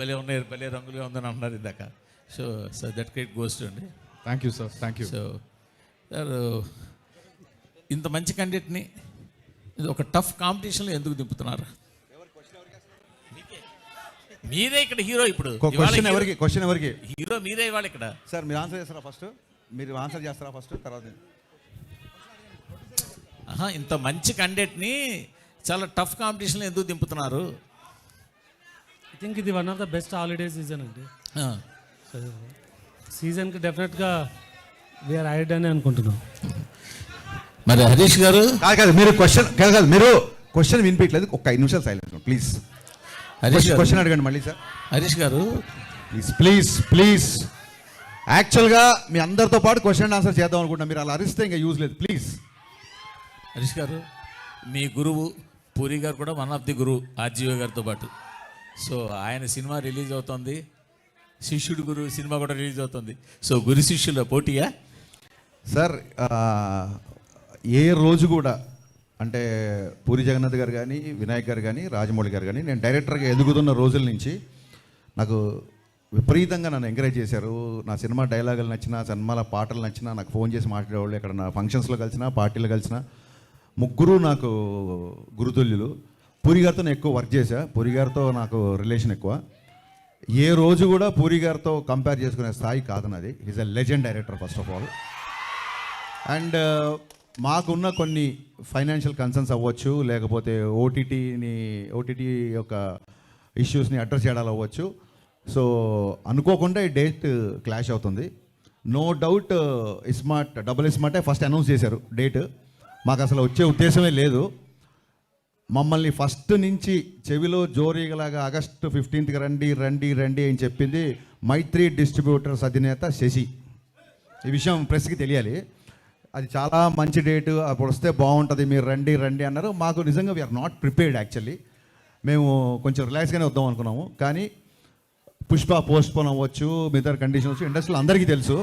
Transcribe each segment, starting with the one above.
భలే ఉన్నాయి, భలే రంగులుగా ఉందని అంటున్నారు ఇందాక. So that credit goes to అండి. Thank you sir, thank you. So sir, ఇంత మంచి క్యాండిడేట్ని ఒక టఫ్ కాంపిటీషన్లో ఎందుకు దింపుతున్నారు? మీరే ఇక్కడ హీరో. ఇప్పుడు క్వశ్చన్ ఎవరికి? హీరో మీరే ఇవాళ ఇక్కడ. సార్ మీరు ఆన్సర్ చేస్తారా ఫస్ట్? మీరు ఆన్సర్ చేస్తారా ఫస్ట్, తర్వాత? ఇంత మంచి క్యాండిడేట్ని చాలా టఫ్ కాంపిటీషన్లో ఎందుకు దింపుతున్నారు? ఐ థింక్ ఇది one of the best holiday season అండి. సీజన్కి డెఫినెట్గా వీఆర్ హైడ్ అని అనుకుంటున్నాం. మరి హరీష్ గారు కాదు, మీరు క్వశ్చన్ వినిపించలేదు. ఒక 5 నిమిషాలు సైలెన్స్ ప్లీజ్. క్వశ్చన్ అడగండి మళ్ళీ సార్. హరీష్ గారు ప్లీజ్ యాక్చువల్గా మీ అందరితో పాటు క్వశ్చన్ ఆన్సర్ చేద్దాం అనుకుంటున్నా. మీరు అలా అరిస్తే ఇంకా యూజ్ లేదు, ప్లీజ్. హరీష్ గారు, మీ గురువు పూరి గారు కూడా వన్ ఆఫ్ ది గురువు ఆర్జీవి గారితో పాటు. సో ఆయన సినిమా రిలీజ్ అవుతుంది, శిష్యుడు గురు సినిమా కూడా రిలీజ్ అవుతుంది. సో గురు శిష్యుల పోటీయా సార్? ఏ రోజు కూడా అంటే పూరి జగన్నాథ్ గారు కానీ, వినాయక్ గారు కానీ, రాజమౌళి గారు కానీ, నేను డైరెక్టర్గా ఎదుగుతున్న రోజుల నుంచి నాకు విపరీతంగా నన్ను ఎంకరేజ్ చేశారు. నా సినిమా డైలాగులు నచ్చినా, సినిమాల పాటలు నచ్చినా నాకు ఫోన్ చేసి మాట్లాడేవాళ్ళు. ఎక్కడ నా ఫంక్షన్స్లో కలిసినా, పార్టీలో కలిసినా. ముగ్గురు నాకు గురుతుల్యులు. పూరి గారితో నేను ఎక్కువ వర్క్ చేశా. పూరి గారితో నాకు రిలేషన్ ఎక్కువ. ఏ రోజు కూడా పూరి గారితో కంపేర్ చేసుకునే స్థాయి కాదు నాది. Is a legend director first of all. And మాకున్న కొన్ని ఫైనాన్షియల్ కన్సర్న్స్ అవ్వచ్చు, లేకపోతే ఓటీటీ యొక్క ఇష్యూస్ని అడ్రస్ చేయడాలు అవ్వచ్చు. సో అనుకోకుండా ఈ డేట్ క్లాష్ అవుతుంది. నో డౌట్ డబుల్ స్మార్టే ఫస్ట్ అనౌన్స్ చేశారు డేట్. మాకు అసలు వచ్చే ఉద్దేశమే లేదు. మమ్మల్ని ఫస్ట్ నుంచి చెవిలో జోరీగలాగా ఆగస్టు 15th రండి అని చెప్పింది మైత్రి డిస్ట్రిబ్యూటర్స్ అధినేత శశి. ఈ విషయం ప్రెస్కి తెలియాలి. అది చాలా మంచి డేటు, అప్పుడు వస్తే బాగుంటుంది, మీరు రండి అన్నారు. మాకు నిజంగా వీఆర్ నాట్ ప్రిపేర్డ్ యాక్చువల్లీ. మేము కొంచెం రిలాక్స్గానే వద్దాం అనుకున్నాము. కానీ పుష్ప పోస్ట్పోన్ అవ్వచ్చు, మిగతా కండిషన్స్ ఇండస్ట్రీలో అందరికీ తెలుసు.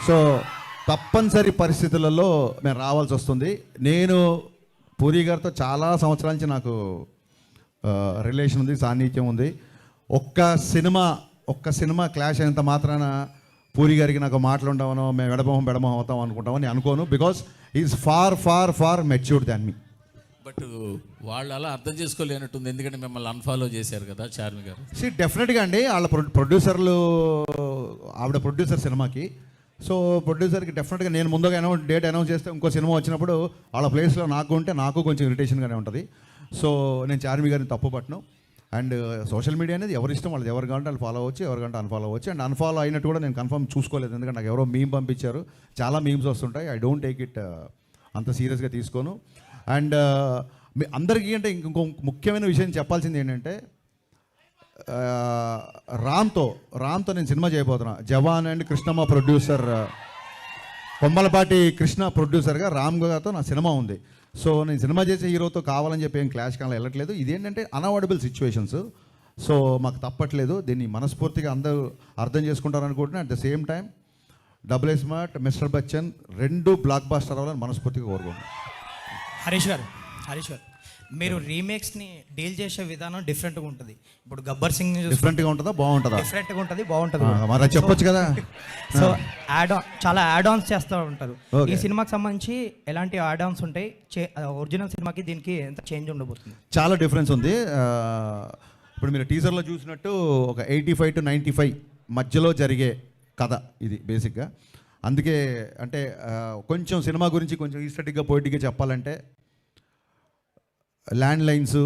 సో తప్పనిసరి పరిస్థితులలో మేము రావాల్సి వస్తుంది. నేను పూరి గారితో చాలా సంవత్సరాల నుంచి నాకు రిలేషన్ ఉంది, సాన్నిధ్యం ఉంది. ఒక్క సినిమా క్లాష్ అయినంత మాత్రాన పూరి గారికి నాకు మాటలు ఉండవనో, మేము ఎడమొహం అవుతాం అనుకుంటామని అనుకోను. Because is far matured than me. But వాళ్ళు అలా అర్థం చేసుకోలేనట్టుంది, ఎందుకంటే మిమ్మల్ని అన్ఫాలో చేశారు కదా చార్మి గారు. డెఫినెట్గా అండి, వాళ్ళ ప్రొడ్యూసర్లు, ఆవిడ ప్రొడ్యూసర్ సినిమాకి. సో ప్రొడ్యూసర్కి డెఫినెట్గా నేను ముందుగా డేట్ అనౌన్స్ చేస్తే ఇంకో సినిమా వచ్చినప్పుడు వాళ్ళ ప్లేస్లో నాకు కొంచెం ఇరిటేషన్గానే ఉంటుంది. సో నేను చార్మి గారిని తప్పుపట్టను. అండ్ సోషల్ మీడియా అనేది ఎవరి ఇష్టం, వాళ్ళు ఎవరు కావాలంటే వాళ్ళు ఫాలో అవ్వచ్చు, ఎవరికంటే అన్ఫాలో అవ్వచ్చు. అండ్ అన్ఫాలో అయినట్టు కూడా నేను కన్ఫర్మ్ చూసుకోలేదు, ఎందుకంటే నాకు ఎవరో మీమ్ పంపించారు. చాలా మీమ్స్ వస్తుంటాయి. ఐ డోంట్ టేక్ ఇట్ అంత సీరియస్గా తీసుకోను. అండ్ మీ అందరికీ అంటే ఇంకో ముఖ్యమైన విషయం చెప్పాల్సింది ఏంటంటే, రామ్తో నేను సినిమా చేయబోతున్నా. జవాన్ అండ్ కృష్ణమ్మ ప్రొడ్యూసర్, కొమ్మలపాటి కృష్ణ ప్రొడ్యూసర్గా రామ్ గారితో నా సినిమా ఉంది. సో నేను సినిమా చేసే హీరోతో కావాలని చెప్పి ఏం క్లాష్ కానీ వెళ్ళట్లేదు. ఇదేంటంటే అన్అవాయిడబుల్ సిచ్యువేషన్స్. సో మాకు తప్పట్లేదు. దీన్ని మనస్ఫూర్తిగా అందరూ అర్థం చేసుకుంటారు అనుకుంటున్నాను. At the same time double smart, Mister Bachchan 2 blockbuster అవ్వాలని మనస్ఫూర్తిగా కోరుకుంటున్నాను. హరీష్ గారు, మీరు రీమేక్స్ని డీల్ చేసే విధానం డిఫరెంట్గా ఉంటుంది. ఇప్పుడు గబ్బర్ సింగ్ డిఫరెంట్గా ఉంటుందా, బాగుంటుందా? డిఫరెంట్గా ఉంటుంది, బాగుంటుంది. మరి చెప్పొచ్చు కదా. సో చాలా యాడ్ ఆన్స్ చేస్తూ ఉంటారు. ఈ సినిమాకి సంబంధించి ఎలాంటి యాడ్ ఆన్స్ ఉంటాయి? ఒరిజినల్ సినిమాకి దీనికి ఎంత చేంజ్ ఉండబోతుంది? చాలా డిఫరెన్స్ ఉంది. ఇప్పుడు మీరు టీజర్లో చూసినట్టు ఒక 85 to 95 మధ్యలో జరిగే కథ ఇది బేసిక్గా. అందుకే అంటే కొంచెం సినిమా గురించి కొంచెం ఈస్టెటిక్గా పోయిటిక్గా చెప్పాలంటే, ల్యాండ్ లైన్స్,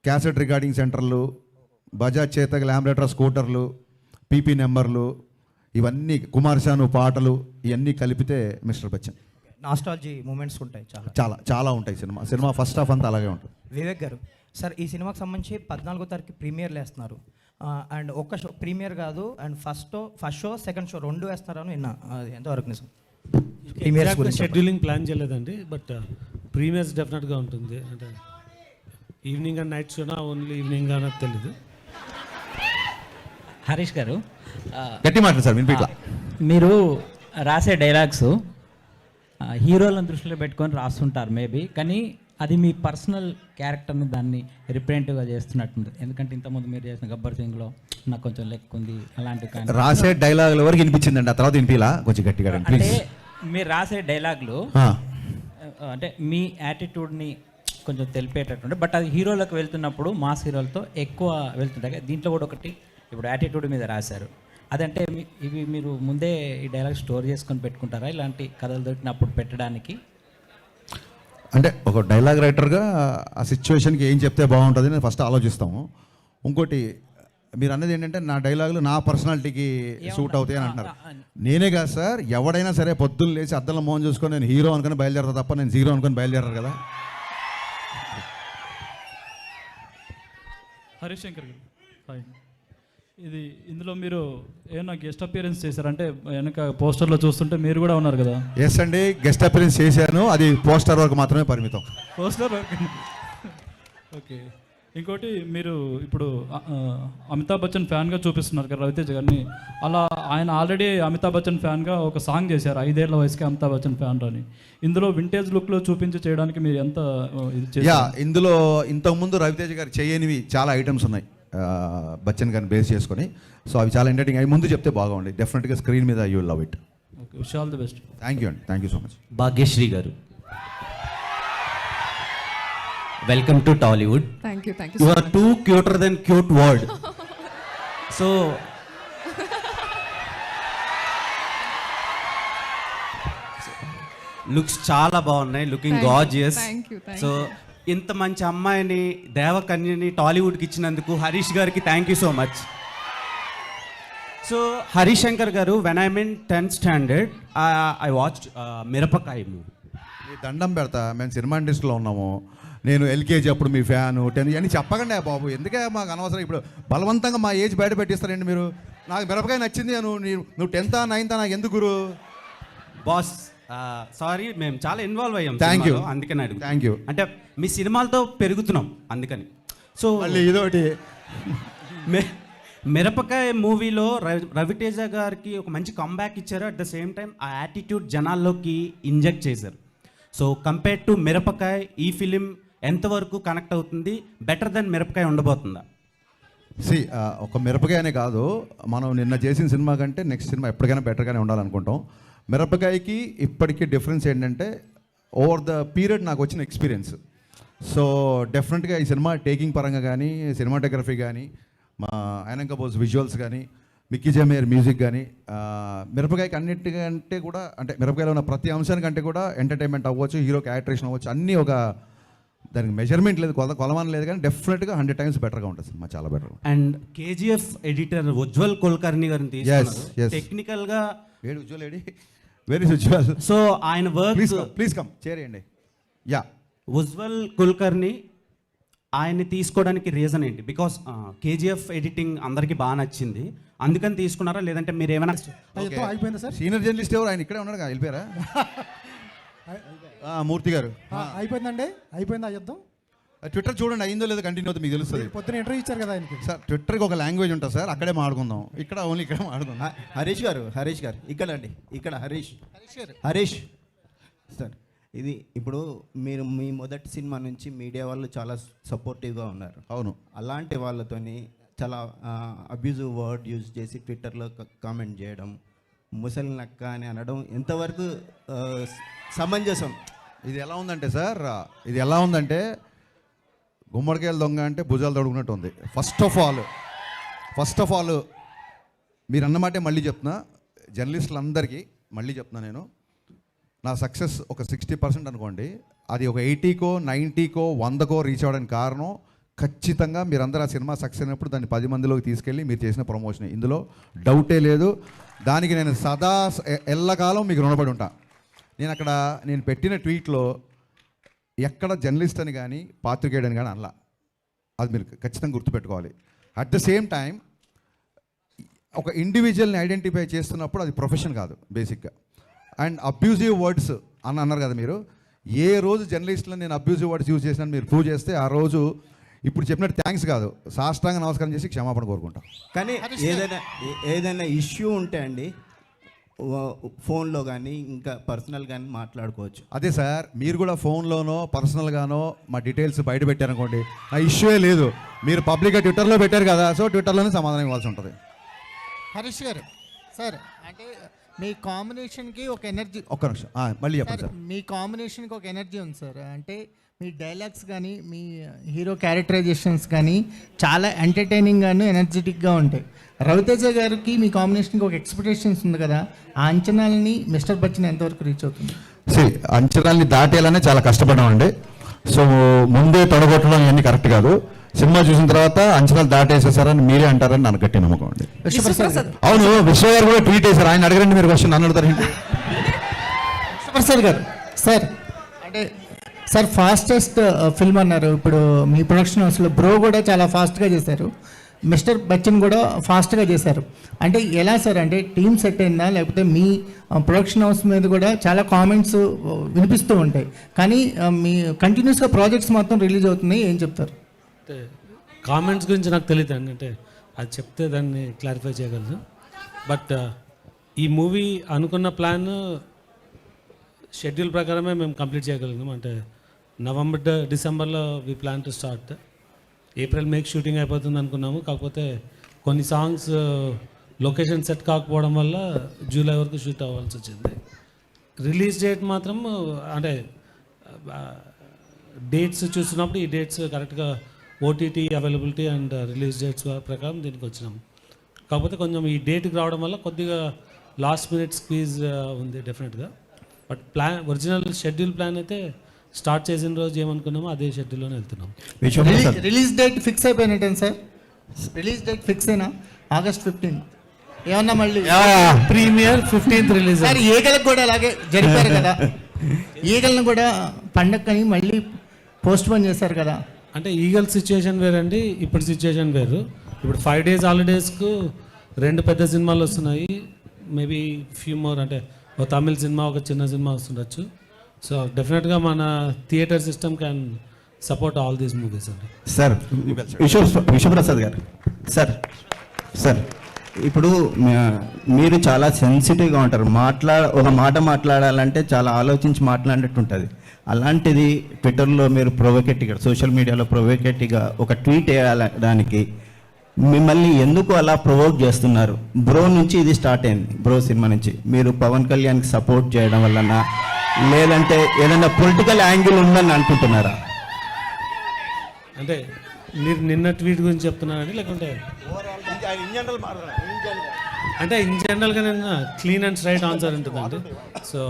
క్యాసెట్ రికార్డింగ్ సెంటర్లు, బజాజ్ చేతక ల్యాంబరేటర్ స్కూటర్లు, పీపీ నెంబర్లు, ఇవన్నీ కుమార్శాను పాటలు, ఇవన్నీ కలిపితే మిస్టర్ బచ్చన్. నాస్టాలజీ మూమెంట్స్ ఉంటాయి, చాలా ఉంటాయి. సినిమా ఫస్ట్ హాఫ్ అంతా అలాగే ఉంటుంది. వివేక్ గారు, సార్ ఈ సినిమాకి సంబంధించి 14వ తారీఖు ప్రీమియర్లు వేస్తున్నారు. అండ్ ఒక్క షో ప్రీమియర్ కాదు, and first show, second show 2 వేస్తున్నారని విన్నా. ఎంతవరకు నిజం? షెడ్యూలింగ్ ప్లాన్ చేయలేదండి, బట్ ప్రీమియర్స్ డెఫినెట్గా ఉంటుంది. అంటే ఈవినింగ్ అండ్ నైట్ షోనా, ఓన్లీ ఈవినింగ్ అనేది తెలీదు. హరీష్ గారు, గట్టి మాట సార్, మీరు రాసే డైలాగ్స్ హీరోలను దృష్టిలో పెట్టుకొని రాస్తుంటారు మేబీ, కానీ అది మీ పర్సనల్ క్యారెక్టర్ని దాన్ని రిప్రజెంటివ్గా చేస్తున్నట్టుంది. ఎందుకంటే ఇంతకుముందు మీరు చేసిన గబ్బర్ సింగ్లో నాకు కొంచెం లెక్క ఉంది అలాంటివి కానీ రాసే డైలాగుల వరకు వినిపించిందండి, ఆ తర్వాత వినిపిలా కొంచెం గట్టిగా అంటే ప్లీజ్. మీరు రాసే డైలాగులు అంటే మీ యాటిట్యూడ్ని కొంచెం తెలిపేటట్టుండే, బట్ అది హీరోలకు వెళ్తున్నప్పుడు మాస్ హీరోలతో ఎక్కువ వెళ్తుంటాయి. దీంట్లో కూడా ఒకటి ఇప్పుడు యాటిట్యూడ్ మీద రాశారు. అదంటే ఇవి మీరు ముందే ఈ డైలాగ్ స్టోర్ చేసుకొని పెట్టుకుంటారా ఇలాంటి కథలు దొరికినప్పుడు పెట్టడానికి? అంటే ఒక డైలాగ్ రైటర్గా ఆ సిచ్యువేషన్కి ఏం చెప్తే బాగుంటుంది నేను ఫస్ట్ ఆలోచిస్తాము. ఇంకోటి మీరు అన్నది ఏంటంటే నా డైలాగులు నా పర్సనాలిటీకి సూట్ అవుతాయి అని అంటున్నారు. నేనే కాదు సార్, ఎవడైనా సరే పొద్దున్న లేచి అద్దంలో మోహన్ చూసుకొని నేను హీరో అనుకుని బయలుదేరతా తప్ప నేను జీరో అనుకుని బయలుదేరారు కదా. హరీష్ శంకర్ గారు హాయ్. ఇందులో మీరు ఏమన్నా గెస్ట్ అపియరెన్స్ చేశారంటే వెనక పోస్టర్లో చూస్తుంటే మీరు కూడా ఉన్నారు కదా? ఎస్ అండి, గెస్ట్ అపియరెన్స్ చేశాను, అది పోస్టర్ వరకు మాత్రమే పరిమితం. Poster okay. ఇంకోటి మీరు ఇప్పుడు అమితాబ్ బచ్చన్ ఫ్యాన్గా చూపిస్తున్నారు కదా రవితేజ గారిని. అలా ఆయన ఆల్రెడీ అమితాబ్ బచ్చన్ ఫ్యాన్గా ఒక సాంగ్ చేశారు 5 ఏళ్ల వయసుకి అమితాబ్ బచ్చన్ ఫ్యాన్ అని. ఇందులో వింటేజ్ లుక్లో చూపించి చేయడానికి మీరు ఎంత ఇది చేశారు? ఇందులో ఇంతకుముందు రవితేజ గారు చేయనివి చాలా ఐటమ్స్ ఉన్నాయి బచ్చన్ గారిని బేస్ చేసుకొని. సో అవి చాలా ఎంటర్టైనింగ్ అవి ముందు చెప్తే బాగుంది. డెఫినెట్గా స్క్రీన్ మీద you will love it. Okay, wish all the best. Thank you అండి, thank you so much. Bhagyashree గారు, welcome to Tollywood. Thank you you are too cuter than cute word. So looks చాలా బాగున్నాయి, లుకింగ్ గార్జియస్. సో ఇంత మంచి అమ్మాయిని దేవకన్యని టాలీవుడ్కి ఇచ్చినందుకు హరీష్ గారికి thank you so much. So Harish Shankar గారు, when I mean 10th standard I watched Mirapakaya movie. మీ దండం పెడతా, మేము సినిమా ఇండస్ట్రీలో ఉన్నాము. నేను ఎల్కేజీ అప్పుడు మీ ఫ్యాను 10 అని చెప్పకండి బాబు, ఎందుకే మాకు అనవసరం. ఇప్పుడు బలవంతంగా మా ఏజ్ బయట పెట్టిస్తారండి మీరు. నాకు మిరపకాయ నచ్చింది, నువ్వు 10th 9th నాకు ఎందుకు గురు? బాస్ సారీ, మేము చాలా ఇన్వాల్వ్ అయ్యాం. థ్యాంక్ యూ, అందుకని అడుగు. Thank you. అంటే మీ సినిమాలతో పెరుగుతున్నాం అందుకని. సో మళ్ళీ ఇదొకటి మిరపకాయ మూవీలో రవితేజ గారికి ఒక మంచి కంబ్యాక్ ఇచ్చారు. అట్ ద సేమ్ టైం ఆ యాటిట్యూడ్ జనాల్లోకి ఇంజెక్ట్ చేశారు. సో కంపేర్ టు మిరపకాయ ఈ ఫిలిం ఎంతవరకు కనెక్ట్ అవుతుంది? బెటర్ దెన్ మిరపకాయ ఉండబోతుందా? ఒక మిరపకాయనే కాదు, మనం నిన్న చేసిన సినిమా కంటే నెక్స్ట్ సినిమా ఎప్పటికైనా బెటర్గానే ఉండాలనుకుంటాం. మిరపకాయకి ఇప్పటికీ డిఫరెన్స్ ఏంటంటే ఓవర్ ద పీరియడ్ నాకు వచ్చిన ఎక్స్పీరియన్స్. సో డెఫినెట్గా ఈ సినిమా టేకింగ్ పరంగా కానీ, సినిమాటోగ్రఫీ కానీ, మా ఆయనంక బోస్ విజువల్స్ కానీ, మిక్కీ జమేర్ మ్యూజిక్ కానీ, మిరపకాయకి అన్నిటికంటే కూడా అంటే మిరపకాయలో ఉన్న ప్రతి అంశానికంటే కూడా ఎంటర్టైన్మెంట్ అవ్వచ్చు, హీరోకి యాక్టరేషన్ అవ్వచ్చు, అన్నీ ఒక దానికి మెజర్మెంట్ లేదు, కొలమానం లేదు, కానీ డెఫినెట్గా 100 times బెటర్గా ఉంటుంది సినిమా, చాలా better. And KGF editor Ujjwal Kulkarni గారిని తీసుకున్నారు. టెక్నికల్గా ఏడు Ujjwal AD, very Ujjwal. So ఆయన వర్క్, ప్లీజ్ కమ్ చేయండి. యా, ఉజ్వల్ కుల్కర్ని ఆయన్ని తీసుకోవడానికి రీజన్ ఏంటి? బికాస్ కేజీఎఫ్ ఎడిటింగ్ అందరికీ బాగా నచ్చింది, అందుకని తీసుకున్నారా? లేదంటే మీరు ఏమైనా అయిపోయిందా సార్? సీనియర్ జర్నలిస్ట్ ఎవరు ఆయన ఇక్కడే ఉన్నాడు, వెళ్ళిపోయారా? మూర్తి గారు అయిపోయిందండి, అయిపోయిందా యుద్ధం? ట్విట్టర్ చూడండి, అయిందో లేదో కంటిన్యూ అవుతుంది, మీకు తెలుస్తుంది. పొద్దున ఇంటర్వ్యూ ఇచ్చారు కదా ఆయనకి. సార్ ట్విట్టర్కి ఒక లాంగ్వేజ్ ఉంటుంది సార్, అక్కడే మాట్లాడుకుందాం, ఇక్కడ ఓన్లీ ఇక్కడ మాట్లాడుకుందాం. హరీష్ గారు ఇక్కడ అండి, ఇక్కడ హరీష్ సార్, ఇది ఇప్పుడు మీరు మీ మొదటి సినిమా నుంచి మీడియా వాళ్ళు చాలా సపోర్టివ్గా ఉన్నారు. అవును, అలాంటి వాళ్ళతోని చాలా అబ్యూజివ్ వర్డ్ యూజ్ చేసి ట్విట్టర్లో కామెంట్ చేయడం, ముసలి నక్క అని అనడం ఎంతవరకు సమంజసం? ఇది ఎలా ఉందంటే సార్, ఇది ఎలా ఉందంటే గుమ్మడికాయలు దొంగ అంటే భుజాలు తడుగునట్టు ఉంది. ఫస్ట్ ఆఫ్ ఆల్ మీరు అన్నమాటే మళ్ళీ చెప్తున్నా, జర్నలిస్టులందరికీ మళ్ళీ చెప్తున్నా, నేను నా సక్సెస్ ఒక 60% అనుకోండి, అది ఒక 80కో 90కో 100కో రీచ్ అవ్వడానికి కారణం ఖచ్చితంగా మీరందరూ ఆ సినిమా సక్సెస్ అయినప్పుడు దాన్ని 10 మందిలోకి తీసుకెళ్ళి మీరు చేసిన ప్రమోషన్, ఇందులో డౌటే లేదు. దానికి నేను సదా ఎల్లకాలం మీకు రుణపడి ఉంటా. నేను పెట్టిన ట్వీట్లో ఎక్కడ జర్నలిస్ట్ అని కానీ పాత్రికేయుడు అని కానీ అనలా, అది మీరు ఖచ్చితంగా గుర్తుపెట్టుకోవాలి. అట్ ద సేమ్ టైం ఒక ఇండివిజువల్ని ఐడెంటిఫై చేస్తున్నప్పుడు అది ప్రొఫెషన్ కాదు బేసిక్గా. అండ్ అబ్యూజివ్ వర్డ్స్ అని అన్నారు కదా మీరు, ఏ రోజు జర్నలిస్టులో నేను అబ్యూజివ్ వర్డ్స్ యూజ్ చేసినా మీరు ప్రూవ్ చేస్తే ఆ రోజు ఇప్పుడు చెప్పినట్టు థ్యాంక్స్ కాదు, సాష్టాంగ నమస్కారం చేసి క్షమాపణ కోరుకుంటాం. కానీ ఏదైనా ఇష్యూ ఉంటే అండి, ఫోన్లో కానీ ఇంకా పర్సనల్ కానీ మాట్లాడుకోవచ్చు. అదే సార్, మీరు కూడా ఫోన్లోనో పర్సనల్గానో మా డీటెయిల్స్ బయట పెట్టారనుకోండి, ఆ ఇష్యూయే లేదు. మీరు పబ్లిక్గా ట్విట్టర్లో పెట్టారు కదా, సో ట్విట్టర్లోనే సమాధానం ఇవ్వాల్సి ఉంటుంది. హరీష్ గారు సార్, అంటే మీ కాంబినేషన్కి ఒక ఎనర్జీ, ఒక్క నిమిషం మళ్ళీ చెప్పండి సార్. మీ కాంబినేషన్కి ఒక ఎనర్జీ ఉంది సార్. అంటే మీ డైలాగ్స్ కానీ మీ హీరో క్యారెక్టరైజేషన్స్ కానీ చాలా ఎంటర్టైనింగ్గాను ఎనర్జెటిక్గా ఉంటాయి. రవితేజ గారికి మీ కాంబినేషన్కి ఒక ఎక్స్పెక్టేషన్స్ ఉంది కదా, ఆ అంచనాలని మిస్టర్ బచ్చన్ ఎంతవరకు రీచ్ అవుతుంది? అంచనాల్ని దాటేయాలనే చాలా కష్టపడ్డామండి. సో ముందే తొడగొట్టడం ఇవన్నీ కరెక్ట్ కాదు. సినిమా చూసిన తర్వాత అంచనాలు దాటేసేసారని మీరే అంటారని నాకు గట్టి నమ్మకం అండి. అవును, విశ్వ గారు కూడా ట్వీట్ చేశారు. ఆయన అడగండి, మీరు క్వశ్చన్ నన్ను అడుగుతారు. విశ్వప్రసాద్ గారు సార్, అంటే సార్ ఫాస్టెస్ట్ ఫిల్మ్ అన్నారు. ఇప్పుడు మీ ప్రొడక్షన్ హౌస్లో బ్రో కూడా చాలా ఫాస్ట్గా చేశారు, మిస్టర్ బచ్చన్ కూడా ఫాస్ట్గా చేశారు. అంటే ఎలా సార్, అంటే టీమ్ సెట్ అయిందా, లేకపోతే మీ ప్రొడక్షన్ హౌస్ మీద కూడా చాలా కామెంట్స్ వినిపిస్తూ ఉంటాయి, కానీ మీ కంటిన్యూస్గా ప్రాజెక్ట్స్ మొత్తం రిలీజ్ అవుతున్నాయి, ఏం చెప్తారు? అంటే కామెంట్స్ గురించి నాకు తెలియదు అండి, అంటే అది చెప్తే దాన్ని క్లారిఫై చేయగలను. బట్ ఈ మూవీ అనుకున్న ప్లాన్ షెడ్యూల్ ప్రకారమే మేము కంప్లీట్ చేయగలిగినాం. అంటే నవంబర్ డిసెంబర్లో we plan to start, April మేకి షూటింగ్ అయిపోతుంది అనుకున్నాము. కాకపోతే కొన్ని సాంగ్స్ లొకేషన్ సెట్ కాకపోవడం వల్ల జూలై వరకు షూట్ అవ్వాల్సి వచ్చింది. రిలీజ్ డేట్ మాత్రం అంటే డేట్స్ చూసినప్పుడు ఈ డేట్స్ కరెక్ట్గా OTT availability and release dates ప్రకారం దీనికి వచ్చినాం. కాకపోతే కొంచెం ఈ డేట్కి రావడం వల్ల కొద్దిగా లాస్ట్ మినిట్ స్క్వీజ్ ఉంది డెఫినెట్గా. బట్ ఒరిజినల్ షెడ్యూల్ ప్లాన్ అయితే స్టార్ట్ చేసిన రోజు ఏమనుకున్నామో అదే షెడ్యూల్లోనే వెళ్తున్నాం. రిలీజ్ డేట్ ఫిక్స్ అయిపోయినట్టే సార్? రిలీజ్ డేట్ ఫిక్స్ అయినా August 15th ఏమన్నా మళ్ళీ ప్రీమియర్ 15th రిలీజ్. సార్ ఈగలకు కూడా అలాగే జరిపారు కదా, ఈగలను కూడా పండగని మళ్ళీ పోస్ట్ పోన్ చేశారు కదా. అంటే ఈగల్ సిచ్యుయేషన్ వేరండి, ఇప్పుడు సిచ్యుయేషన్ వేరు. ఇప్పుడు 5 days హాలిడేస్కు 2 పెద్ద సినిమాలు వస్తున్నాయి, మేబీ ఫ్యూ మోర్, అంటే ఒక తమిళ్ సినిమా ఒక చిన్న సినిమా వస్తుండొచ్చు. సో డెఫినెట్గా మన theatre system can support all these movies అండి. సార్ విశ్వప్రసాద్ గారు, సార్ ఇప్పుడు మీరు చాలా సెన్సిటివ్గా ఉంటారు. ఒక మాట మాట్లాడాలంటే చాలా ఆలోచించి మాట్లాడినట్టు ఉంటుంది. అలాంటిది ట్విట్టర్లో మీరు ప్రొవోకేటివ్గా, సోషల్ మీడియాలో ప్రొవోకేటివ్గా ఒక ట్వీట్ వేయడానికి మిమ్మల్ని ఎందుకు అలా ప్రొవోక్ చేస్తున్నారు? బ్రో నుంచి ఇది స్టార్ట్ అయింది, బ్రో సినిమా నుంచి. మీరు పవన్ కళ్యాణ్కి సపోర్ట్ చేయడం వలన, లేదంటే ఏదైనా పొలిటికల్ యాంగిల్ ఉందని అనుకుంటున్నారా? అంటే మీరు నిన్న ట్వీట్ గురించి చెప్తున్నారండి, లేకుంటే అంటే ఇన్ జనరల్గా నిన్న క్లీన్ అండ్ స్ట్రైట్ ఆన్సర్ ఉంటుందండి. సో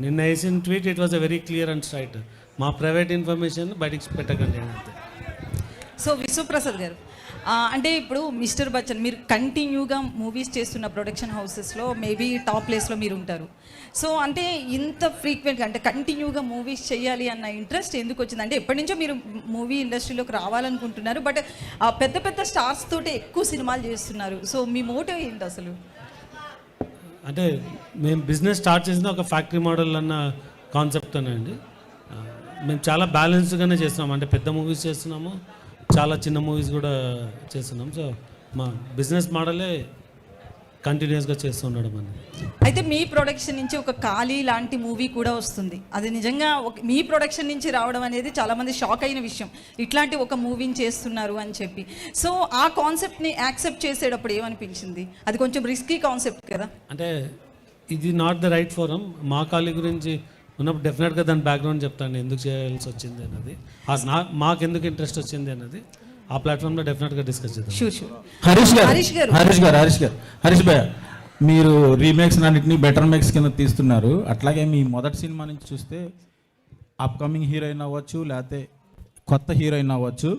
నిన్న వేసిన tweet it was a very clear and straight. మా ప్రైవేట్ ఇన్ఫర్మేషన్ బయటికి పెట్టకండి అంతే. సో విశ్వప్రసాద్ గారు, అంటే ఇప్పుడు మిస్టర్ బచ్చన్ మీరు కంటిన్యూగా మూవీస్ చేస్తున్న ప్రొడక్షన్ హౌసెస్లో మేబీ టాప్ ప్లేస్లో మీరు ఉంటారు. సో అంటే ఇంత ఫ్రీక్వెంట్గా అంటే కంటిన్యూగా మూవీస్ చేయాలి అన్న ఇంట్రెస్ట్ ఎందుకు వచ్చింది? అంటే ఎప్పటి నుంచో మీరు మూవీ ఇండస్ట్రీలోకి రావాలనుకుంటున్నారు, బట్ పెద్ద పెద్ద స్టార్స్ తోటి ఎక్కువ సినిమాలు చేస్తున్నారు. సో మీ మోటివ్ ఏంటి అసలు? అంటే మేము బిజినెస్ స్టార్ట్ చేసిన ఒక ఫ్యాక్టరీ మోడల్ అన్న కాన్సెప్ట్తోనే అండి. మేము చాలా బ్యాలెన్స్డ్గానే చేస్తున్నాము, అంటే పెద్ద మూవీస్ చేస్తున్నాము, చాలా చిన్న మూవీస్ కూడా చేస్తున్నాం. సో మా బిజినెస్ మోడలే కంటిన్యూస్గా చేస్తూ ఉండడం అనేది. అయితే మీ ప్రొడక్షన్ నుంచి ఒక ఖాళీ లాంటి మూవీ కూడా వస్తుంది. అది నిజంగా మీ ప్రొడక్షన్ నుంచి రావడం అనేది చాలామంది షాక్ అయిన విషయం, ఇట్లాంటి ఒక మూవీని చేస్తున్నారు అని చెప్పి. సో ఆ కాన్సెప్ట్ని యాక్సెప్ట్ చేసేటప్పుడు ఏమనిపించింది? అది కొంచెం రిస్కీ కాన్సెప్ట్ కదా. అంటే ఇది నాట్ ద రైట్ ఫోరం. మా ఖాళీ గురించి ఉన్నప్పుడు డెఫినెట్గా దాని బ్యాక్గ్రౌండ్ చెప్తాను, ఎందుకు చేయాల్సి వచ్చింది అన్నది, మాకు ఎందుకు ఇంట్రెస్ట్ వచ్చింది అన్నది ఆ ప్లాట్ఫామ్లో డెఫినెట్గా డిస్కస్ చేద్దాం. హరీష్ భయ్య, మీరు రీమేక్స్ అన్నింటినీ బెటర్ మేక్స్ కింద తీస్తున్నారు. అట్లాగే మీ మొదటి సినిమా నుంచి చూస్తే అప్కమింగ్ హీరోయిన్ అవ్వచ్చు, లేకపోతే కొత్త హీరోయిన్ అవ్వచ్చు,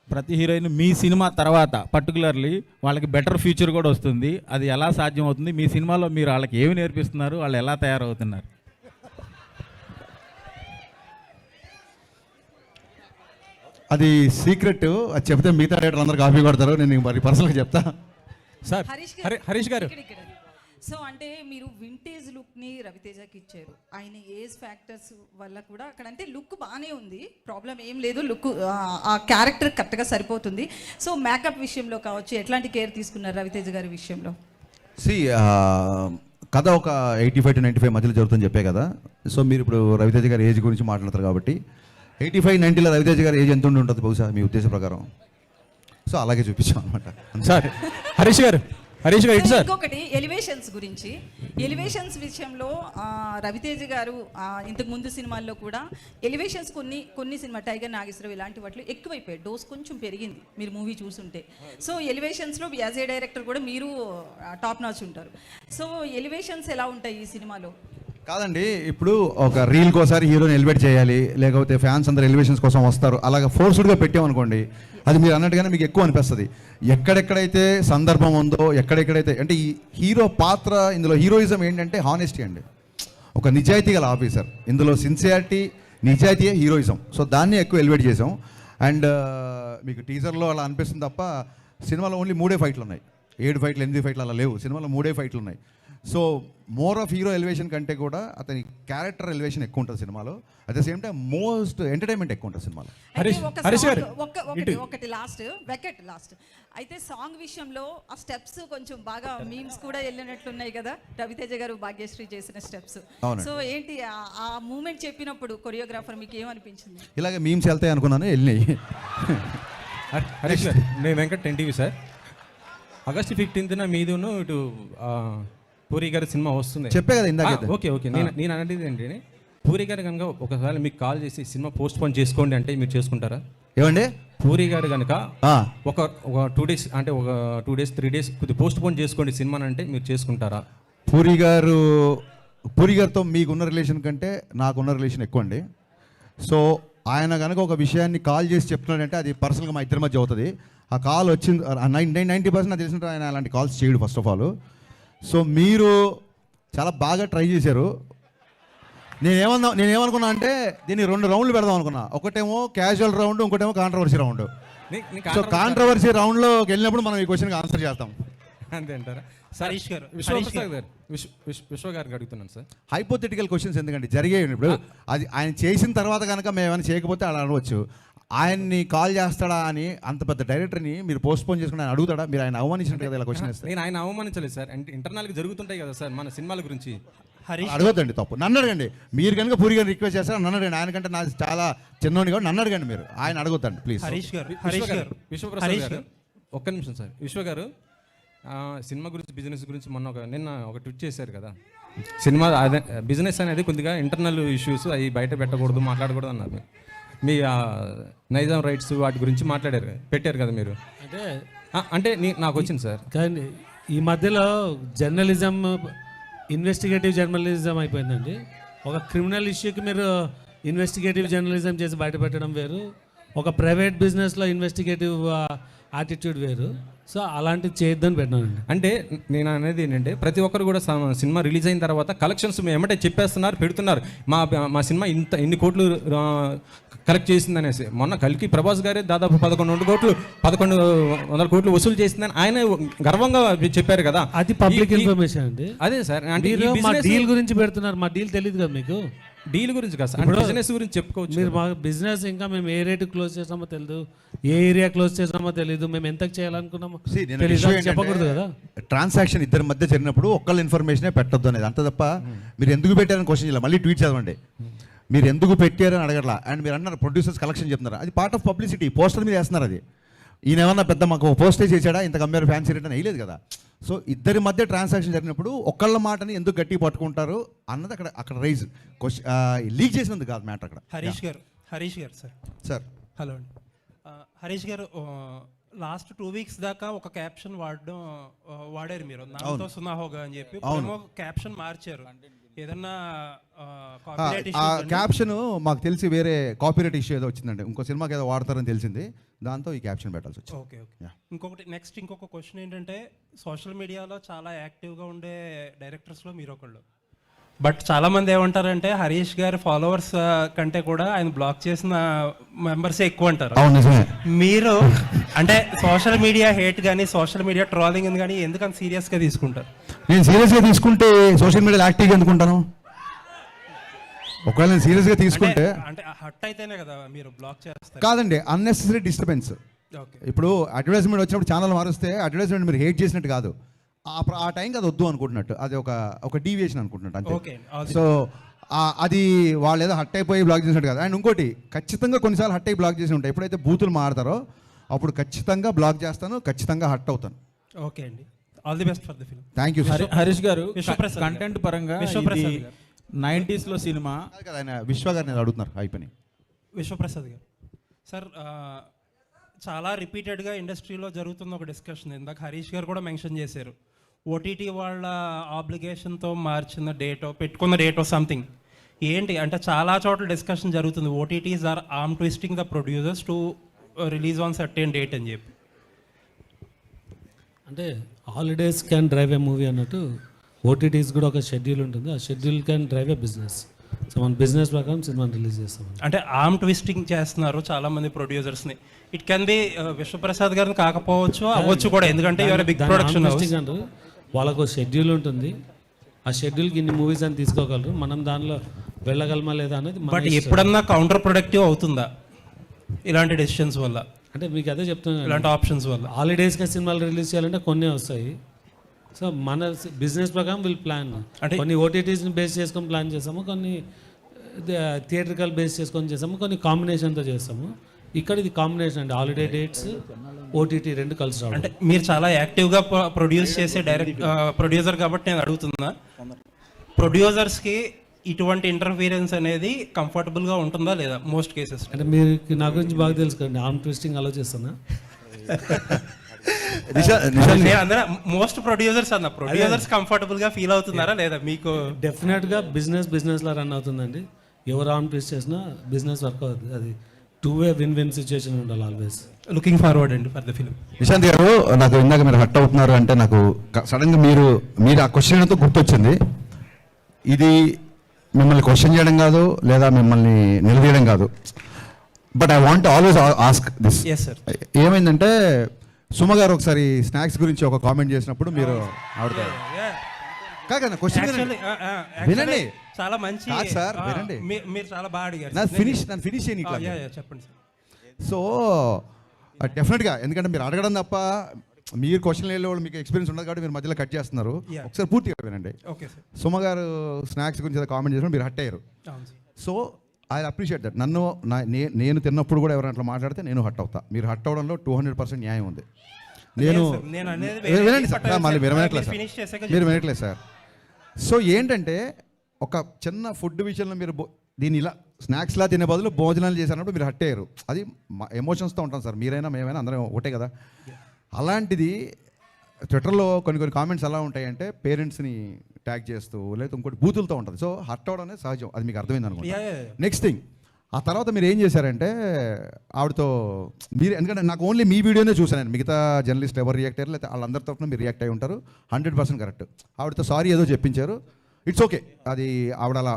ప్రతి హీరోయిన్ మీ సినిమా తర్వాత పర్టికులర్లీ వాళ్ళకి బెటర్ ఫ్యూచర్ కూడా వస్తుంది. అది ఎలా సాధ్యం అవుతుంది? మీ సినిమాలో మీరు వాళ్ళకి ఏమి నేర్పిస్తున్నారు? వాళ్ళు ఎలా తయారవుతున్నారు? అది సీక్రెట్, అది చెప్తే మిగతా రైటర్ అందరు కాపీ కొడతారు. నేను మరి పర్సనల్గా చెప్తా. సార్ హరీష్ గారు, సో అంటే మీరు వింటేజ్ లుక్ని రవితేజకి ఇచ్చారు. ఆయన ఏజ్ ఫ్యాక్టర్స్ వల్ల కూడా అక్కడ అంటే లుక్ బాగానే ఉంది, ప్రాబ్లం ఏం లేదు, లుక్ ఆ క్యారెక్టర్ కరెక్ట్గా సరిపోతుంది. సో మేకప్ విషయంలో కావచ్చు ఎట్లాంటి కేర్ తీసుకున్నారు రవితేజ గారి విషయంలో? కథ ఒక 85 to 95 మధ్యలో జరుగుతుందని చెప్పే కదా. సో మీరు ఇప్పుడు రవితేజ గారి ఏజ్ గురించి మాట్లాడతారు కాబట్టి 85-90లో రవితేజ గారి ఏజ్ ఎంత ఉండి ఉంటుంది బహుశా మీ ఉద్దేశం ప్రకారం? సో అలాగే చూపించాం అనమాట. సార్ హరీష్ గారు ఇటు సార్. ఇంకొకటి ఎలివేషన్స్ గురించి, ఎలివేషన్స్ విషయంలో రవితేజ గారు ఇంతకు ముందు సినిమాల్లో కూడా ఎలివేషన్స్ కొన్ని సినిమా టైగర్ నాగేశ్వరరావు ఇలాంటి వాటిలో ఎక్కువైపోయాయి, డోస్ కొంచెం పెరిగింది మీరు మూవీ చూసుంటే. సో ఎలివేషన్స్లో యాజ్ ఏ డైరెక్టర్ కూడా మీరు టాప్ నాచ్ ఉంటారు. సో ఎలివేషన్స్ ఎలా ఉంటాయి ఈ సినిమాలో? కాదండి, ఇప్పుడు ఒక రీల్కోసారి హీరోని ఎలివేట్ చేయాలి, లేకపోతే ఫ్యాన్స్ అందరు ఎలివేషన్స్ కోసం వస్తారు, అలాగే ఫోర్స్డ్గా పెట్టామనుకోండి అది మీరు అన్నట్టుగానే మీకు ఎక్కువ అనిపిస్తుంది. ఎక్కడెక్కడైతే సందర్భం ఉందో, ఎక్కడెక్కడైతే అంటే ఈ హీరో పాత్ర, ఇందులో హీరోయిజం ఏంటంటే హానెస్టీ అండి, ఒక నిజాయితీ గల ఆఫీసర్. ఇందులో సిన్సియారిటీ, నిజాయితీయే హీరోయిజం. సో దాన్ని ఎక్కువ ఎలివేట్ చేసాం. అండ్ మీకు టీజర్లో అలా అనిపిస్తుంది తప్ప సినిమాలో ఓన్లీ 3 ఫైట్లు ఉన్నాయి. 7 ఫైట్లు 8 ఫైట్లు అలా లేవు, సినిమాలో 3 ఫైట్లు ఉన్నాయి. So more of hero elevation కంటే కూడా అతని క్యారెక్టర్ ఎలివేషన్ ఎక్కువ ఉంటుంది సినిమాలో. At the same time most entertainment ఎక్కువ ఉంటుంది సినిమాలో. ఒకటి లాస్ట్ అయితే సాంగ్ విషయంలో ఆ స్టెప్స్ కొంచెం బాగా మీమ్స్ కూడా వెళ్ళినట్లున్నాయి కదా, రవితేజ గారు భాగ్యశ్రీ చేసిన స్టెప్స్. సో ఏంటి ఆ మూమెంట్ చెప్పినప్పుడు కొరియోగ్రాఫర్ మీకు ఏమనిపించింది? ఇలాగే మీమ్స్ వెళ్తాయి అనుకున్నాను, వెళ్ళినాయి. హరీష్ గారు, నేను వెంకట్ 10TV సార్. ఆగస్ట్ 15న మీదును ఇటు పూరి గారి సినిమా వస్తుంది చెప్పే కదా ఇందాక. ఓకే నేను అనేది ఏంటంటే పూరి గారు కనుక ఒకసారి మీకు కాల్ చేసి సినిమా పోస్ట్ పోన్ చేసుకోండి అంటే మీరు చేసుకుంటారా? ఏమండి పూరి గారు కనుక ఒక 2 days అంటే ఒక 2 days 3 days కొద్దిగా పోస్ట్ పోన్ చేసుకోండి సినిమా అంటే మీరు చేసుకుంటారా? పూరి గారితో మీకున్న రిలేషన్ కంటే నాకున్న రిలేషన్ ఎక్కువ అండి. సో ఆయన కనుక ఒక విషయాన్ని కాల్ చేసి చెప్తున్నాడంటే అది పర్సనల్గా మా ఇద్దరి మధ్య అవుతుంది. ఆ కాల్ వచ్చింది 90% నాకు తెలిసిన ఆయన అలాంటి కాల్స్ చేయడు ఫస్ట్ ఆఫ్ ఆల్. సో మీరు చాలా బాగా ట్రై చేశారు. నేనేమనుకున్నా అంటే దీన్ని 2 రౌండ్లు పెడదాం అనుకున్నా. ఒకటేమో క్యాజువల్ రౌండ్, ఇంకోటేమో కాంట్రవర్సీ రౌండ్. సో కాంట్రవర్సీ రౌండ్లోకి వెళ్ళినప్పుడు మనం ఈ క్వశ్చన్కి ఆన్సర్ చేస్తాం. అంతే అంటారా? హరీష్ గారు, విశ్వ గారికి అడుగుతున్నాను సార్. హైపోథెటికల్ క్వశ్చన్స్ ఎందుకంటే జరిగాయి. ఇప్పుడు అది ఆయన చేసిన తర్వాత కనుక మేము ఏమైనా చేయకపోతే అలా అనవచ్చు. ఆయన్ని కాల్ చేస్తాడా అని అంత పెద్ద డైరెక్టర్ని మీరు పోస్ట్పోన్ చేసుకుని ఆయన అడుగుతాడా? మీరు ఆయన అవమానించినట్టు కదా ఇలా క్వశ్చన్ వేస్తే. నేను ఆయన అవమానించలేదు సార్, అంటే ఇంటర్నల్గా జరుగుతుంటాయి కదా సార్ మన సినిమాల గురించి. అడగద్దండి, తప్పు. నన్ను అడగండి. మీరు కనుక పూరి గారిని రిక్వెస్ట్ చేస్తారా నన్ను అడగండి. ఆయన కంటే నాకు చాలా చిన్నోని కాబట్టి నన్ను అడగండి. మీరు ఆయన అడగొద్దండి ప్లీజ్. విశ్వప్రసాద్ గారు ఒక్క నిమిషం సార్. విశ్వ గారు సినిమా గురించి, బిజినెస్ గురించి నిన్న ఒక ట్వీట్ చేశారు కదా. సినిమా అదే బిజినెస్ అనేది కొద్దిగా ఇంటర్నల్ ఇష్యూస్ అవి బయట పెట్టకూడదు, మాట్లాడకూడదు అన్నారు. మీ నైజాం రైట్స్ వాటి గురించి పెట్టారు కదా మీరు. అంటే నాకు వచ్చింది సార్. కానీ ఈ మధ్యలో జర్నలిజం ఇన్వెస్టిగేటివ్ జర్నలిజం అయిపోయిందండి. ఒక క్రిమినల్ ఇష్యూకి మీరు ఇన్వెస్టిగేటివ్ జర్నలిజం చేసి బయటపెట్టడం వేరు, ఒక ప్రైవేట్ బిజినెస్లో ఇన్వెస్టిగేటివ్ యాటిట్యూడ్ వేరు. సో అలాంటివి చేయొద్దని పెట్టినానండి. అంటే నేను అనేది ఏంటంటే ప్రతి ఒక్కరు కూడా సినిమా రిలీజ్ అయిన తర్వాత కలెక్షన్స్ ఏమంటే చెప్పేస్తున్నారు, పెడుతున్నారు. మా సినిమా ఇన్ని కోట్లు కలెక్ట్ చేసింది అనేసి. మొన్న కల్కి ప్రభాస్ గారే దాదాపు 1100 కోట్లు వసూలు చేసిందని ఆయన గర్వంగా చెప్పారు కదా. అది పబ్లిక్ ఇన్ఫర్మేషన్ అండి. అదే సార్, అంటే మా డీల్ గురించి పెడుతున్నారు. మా డీల్ తెలియదు కదా మీకు. డీల్ గురించి కాదు సార్, బిజినెస్ గురించి చెప్పుకోవచ్చు. మీరు మా బిజినెస్ ఇంకా మేము ఏ రేటు క్లోజ్ చేసామో తెలియదు, ఏ ఏరియా క్లోజ్ చేసామో తెలియదు, మేము ఎంత చేయాలనుకున్నామో చెప్పకూడదు కదా. ట్రాన్సాక్షన్ ఇద్దరి మధ్య జరిగినప్పుడు ఒక్కళ్ళ ఇన్ఫర్మేషనే పెట్టొద్దు అనేది అంత తప్ప మీరు ఎందుకు పెట్టారని క్వశ్చన్ చేయాలి. మళ్ళీ ట్వీట్ చదవండి. మీరు ఎందుకు పెట్టారని అడగట్లా. అండ్ మీరు అన్నారు ప్రొడ్యూసర్స్ కలెక్షన్ చెప్తున్నారు, అది పార్ట్ ఆఫ్ పబ్లిసిటీ. పోస్టర్ మీద వేస్తున్నారు. అది ఈయన ఏమన్నా పెద్ద మాకు పోస్టేజ్ చేశాడా, ఇంత కంపేర్ ఫ్యాన్సీ రేట్ అని వేయలేదు కదా. సో ఇద్దరి మధ్య ట్రాన్సాక్షన్ జరిగినప్పుడు ఒక్కళ్ళ మాటని ఎందుకు గట్టిగా పట్టుకుంటారు అన్నది అక్కడ రైజ్ లీక్ చేసినందుకు కాదు మ్యాటర్ అక్కడ. హరీష్ గారు సార్ హలో అండి. హరీష్ గారు లాస్ట్ 2 weeks దాకా ఒక క్యాప్షన్ వాడారు మీరు, నాతో సునాహోగా అని చెప్పి. క్యాప్షన్ మార్చారు. ఏదన్నా క్యాప్షన్ మాకు తెలిసి వేరే కాపీరైట్ ఇష్యూ ఏదో వచ్చిందండి, ఇంకో సినిమాకి ఏదో వాడతారని తెలిసింది, దాంతో ఈ క్యాప్షన్ పెట్టాల్సి వచ్చింది. ఓకే. ఇంకొక క్వశ్చన్ ఏంటంటే, సోషల్ మీడియాలో చాలా యాక్టివ్గా ఉండే డైరెక్టర్స్లో మీరు ఒకళ్ళు. బట్ చాలామంది ఏమంటారంటే హరీష్ గారి ఫాలోవర్స్ కంటే కూడా ఆయన బ్లాక్ చేసిన మెంబర్సే ఎక్కువ అంటారు. మీరు అంటే సోషల్ మీడియా హేట్ కానీ సోషల్ మీడియా ట్రోలింగ్ కానీ ఎందుకంత సీరియస్గా తీసుకుంటారు? నేను సీరియస్గా తీసుకుంటే సోషల్ మీడియాలో యాక్టివ్గా ఎందుకుంటాను? ఒకవేళ నేను సీరియస్గా తీసుకుంటే అంటే హట్ అయితేనే కదా మీరు బ్లాక్ చేస్తారు. కాదండి, అన్నెసెసరీ డిస్టర్బెన్స్. ఇప్పుడు అడ్వర్టైజ్మెంట్ వచ్చినప్పుడు ఛానల్ మారుస్తే అడ్వర్టైజ్మెంట్ మీరు హేట్ చేసినట్టు కాదు, ఆ టైంకి అది వద్దు అనుకుంటున్నట్టు, అది ఒక డీవియేషన్ అనుకుంటున్నట్టు అంతే. Okay, all the సో అది వాళ్ళు ఏదో హట్ అయిపోయి బ్లాక్ చేసినట్టు కాదు. అండ్ ఇంకోటి ఖచ్చితంగా కొన్నిసార్లు హట్ అయి బ్లాక్ చేసి ఉంటాయి. ఎప్పుడైతే బూతులు మారుతారో అప్పుడు ఖచ్చితంగా బ్లాక్ చేస్తాను, ఖచ్చితంగా హట్ అవుతాను. ఓకే అండి, all the best for the film. Thank you. Harish గారు విశ్వప్రసాద్ కంటెంట్ పరంగా విశ్వప్రసాద్ గారు 90s లో సినిమా కదా, ఆయన విశ్వ గారిని అడుగుతున్నారు అయిపోయి. విశ్వప్రసాద్ గారు సార్, చాలా రిపీటెడ్గా ఇండస్ట్రీలో జరుగుతున్న ఒక డిస్కషన్, ఇందాక హరీష్ గారు కూడా మెన్షన్ చేశారు, ఓటీటీ వాళ్ళ ఆబ్లిగేషన్తో మార్చిన డేటో పెట్టుకున్న డేటో సంథింగ్ ఏంటి అంటే చాలా చోట్ల డిస్కషన్ జరుగుతుంది, OTTs are arm twisting the producers to release on certain date అని చెప్పి. అంటే holidays can drive a movie అన్నట్టు ఓటీటీస్ కూడా ఒక షెడ్యూల్ ఉంటుంది, ఆ schedule can drive a business. So మన బిజినెస్ ప్రకారం సినిమాని రిలీజ్ చేస్తాం. అంటే ఆర్మ్ ట్విస్టింగ్ చేస్తున్నారు చాలా మంది ప్రొడ్యూసర్స్ని. ఇట్ కెన్ బి విశ్వప్రసాద్ గారిని కాకపోవచ్చు, అవ్వచ్చు కూడా, ఎందుకంటే యువర్ బిగ్ ప్రొడక్షన్ హౌస్. అంటారు వాళ్ళకు షెడ్యూల్ ఉంటుంది, ఆ షెడ్యూల్కి ఇన్ని మూవీస్ అని తీసుకోగలరు, మనం దానిలో వెళ్ళగలమా లేదా అనేది. బట్ ఎప్పుడన్నా కౌంటర్ ప్రొడక్టివ్ అవుతుందా ఇలాంటి డెసిషన్స్ వల్ల? అంటే మీకు అదే చెప్తున్నాను, ఇలాంటి ఆప్షన్స్ వల్ల హాలిడేస్గా సినిమాలు రిలీజ్ చేయాలంటే కొన్ని వస్తాయి. సో మన బిజినెస్ ప్రకారం వీళ్ళు ప్లాన్ అంటే కొన్ని ఓటీటీస్ని బేస్ చేసుకొని ప్లాన్ చేస్తాము, కొన్ని థియేట్రికల్ బేస్ చేసుకొని చేస్తాము, కొన్ని కాంబినేషన్తో చేస్తాము. ఇక్కడ ఇది కాంబినేషన్ అండి, హాలిడే డేట్స్ ఓటీటీ రెండు కలిసి రావడం. అంటే మీరు చాలా యాక్టివ్గా ప్రొడ్యూస్ చేసే ప్రొడ్యూసర్ కాబట్టి నేను అడుగుతున్నా, ప్రొడ్యూసర్స్కి ఇటువంటి ఇంటర్ఫీరెన్స్ అనేది కంఫర్టబుల్గా ఉంటుందా లేదా మోస్ట్ కేసెస్? అంటే మీరు నా గురించి బాగా తెలుసుకోండి, ఆర్మ్ ట్విస్టింగ్ అలో చేస్తున్నా. మోస్ట్ ప్రొడ్యూసర్స్ అన్న ప్రొడ్యూసర్స్ కంఫర్టబుల్గా ఫీల్ అవుతున్నారా లేదా మీకు? డెఫినెట్గా బిజినెస్లా రన్ అవుతుందండి. ఎవరు ఆర్మ్ ట్విస్ట్ చేసినా బిజినెస్ వర్క్ అవుతుంది. అది టూ వే విన్ సిచ్యువేషన్ ఉండాలి ఆల్వేస్. లుకింగ్ ఫార్వర్డ్ అండి ఫర్ ద ఫిల్మ్. నిశాంత్ గారు, నాకు ఇందాక మీరు హట్ అవుతున్నారు అంటే నాకు సడన్గా మీరు ఆ క్వశ్చన్ తో గుర్తొచ్చింది. ఇది మిమ్మల్ని క్వశ్చన్ చేయడం కాదు, లేదా మిమ్మల్ని నిలదీయడం కాదు, but I want always ask this. ఏమైందంటే సుమ గారు ఒకసారి స్నాక్స్ గురించి ఒక కామెంట్ చేసినప్పుడు మీరు ఆవిడ కాదు క్వశ్చన్ వినండి, చాలా మంచి సార్ వినండి, మీరు చాలా బాగా అడిగారు. నన్ను ఫినిష్ చేయని చెప్పండి సార్. సో డెఫినెట్గా, ఎందుకంటే మీరు అడగడం తప్ప మీరు క్వశ్చన్ వెళ్ళే వాళ్ళు మీకు ఎక్స్పీరియన్స్ ఉండదు కాబట్టి మీరు మధ్యలో కట్ చేస్తున్నారు. ఒకసారి పూర్తిగా వినండి. సుమ గారు స్నాక్స్ గురించి కామెంట్ చేసినప్పుడు మీరు హట్ అయ్యారు. So I appreciate that. నేను తిన్నప్పుడు కూడా ఎవరైనా అట్లా మాట్లాడితే నేను హట్ అవుతా. మీరు హట్ అవడంలో 200% న్యాయం ఉంది. వినండి సార్, మళ్ళీ మీరు వినట్లేదు సార్. సో ఏంటంటే ఒక చిన్న ఫుడ్ విషయంలో మీరు దీన్ని ఇలా స్నాక్స్లా తినే బదులు భోజనాలు చేసినప్పుడు మీరు హట్ అయ్యారు. అది ఎమోషన్స్తో ఉంటాం సార్, మీరైనా మేమైనా అందరం ఒకటే కదా. అలాంటిది ట్విట్టర్లో కొన్ని కామెంట్స్ ఎలా ఉంటాయంటే పేరెంట్స్ని ట్యాగ్ చేస్తూ లేదా ఇంకోటి బూతులతో ఉంటుంది. సో హర్ట్ అవడం అనేది సహజం, అది మీకు అర్థమైంది అనుకుంటా. నెక్స్ట్ థింగ్, ఆ తర్వాత మీరు ఏం చేశారంటే ఆవిడతో మీరు, ఎందుకంటే నాకు ఓన్లీ మీ వీడియోనే చూసాను, మిగతా జర్నలిస్ట్ ఎవరు రియాక్ట్ అయ్యారు లేదా వాళ్ళందరి తరఫున మీరు రియాక్ట్ అయ్యి ఉంటారు. 100% కరెక్ట్. ఆవిడతో సారీ ఏదో చెప్పించారు, ఇట్స్ ఓకే. అది ఆవిడ అలా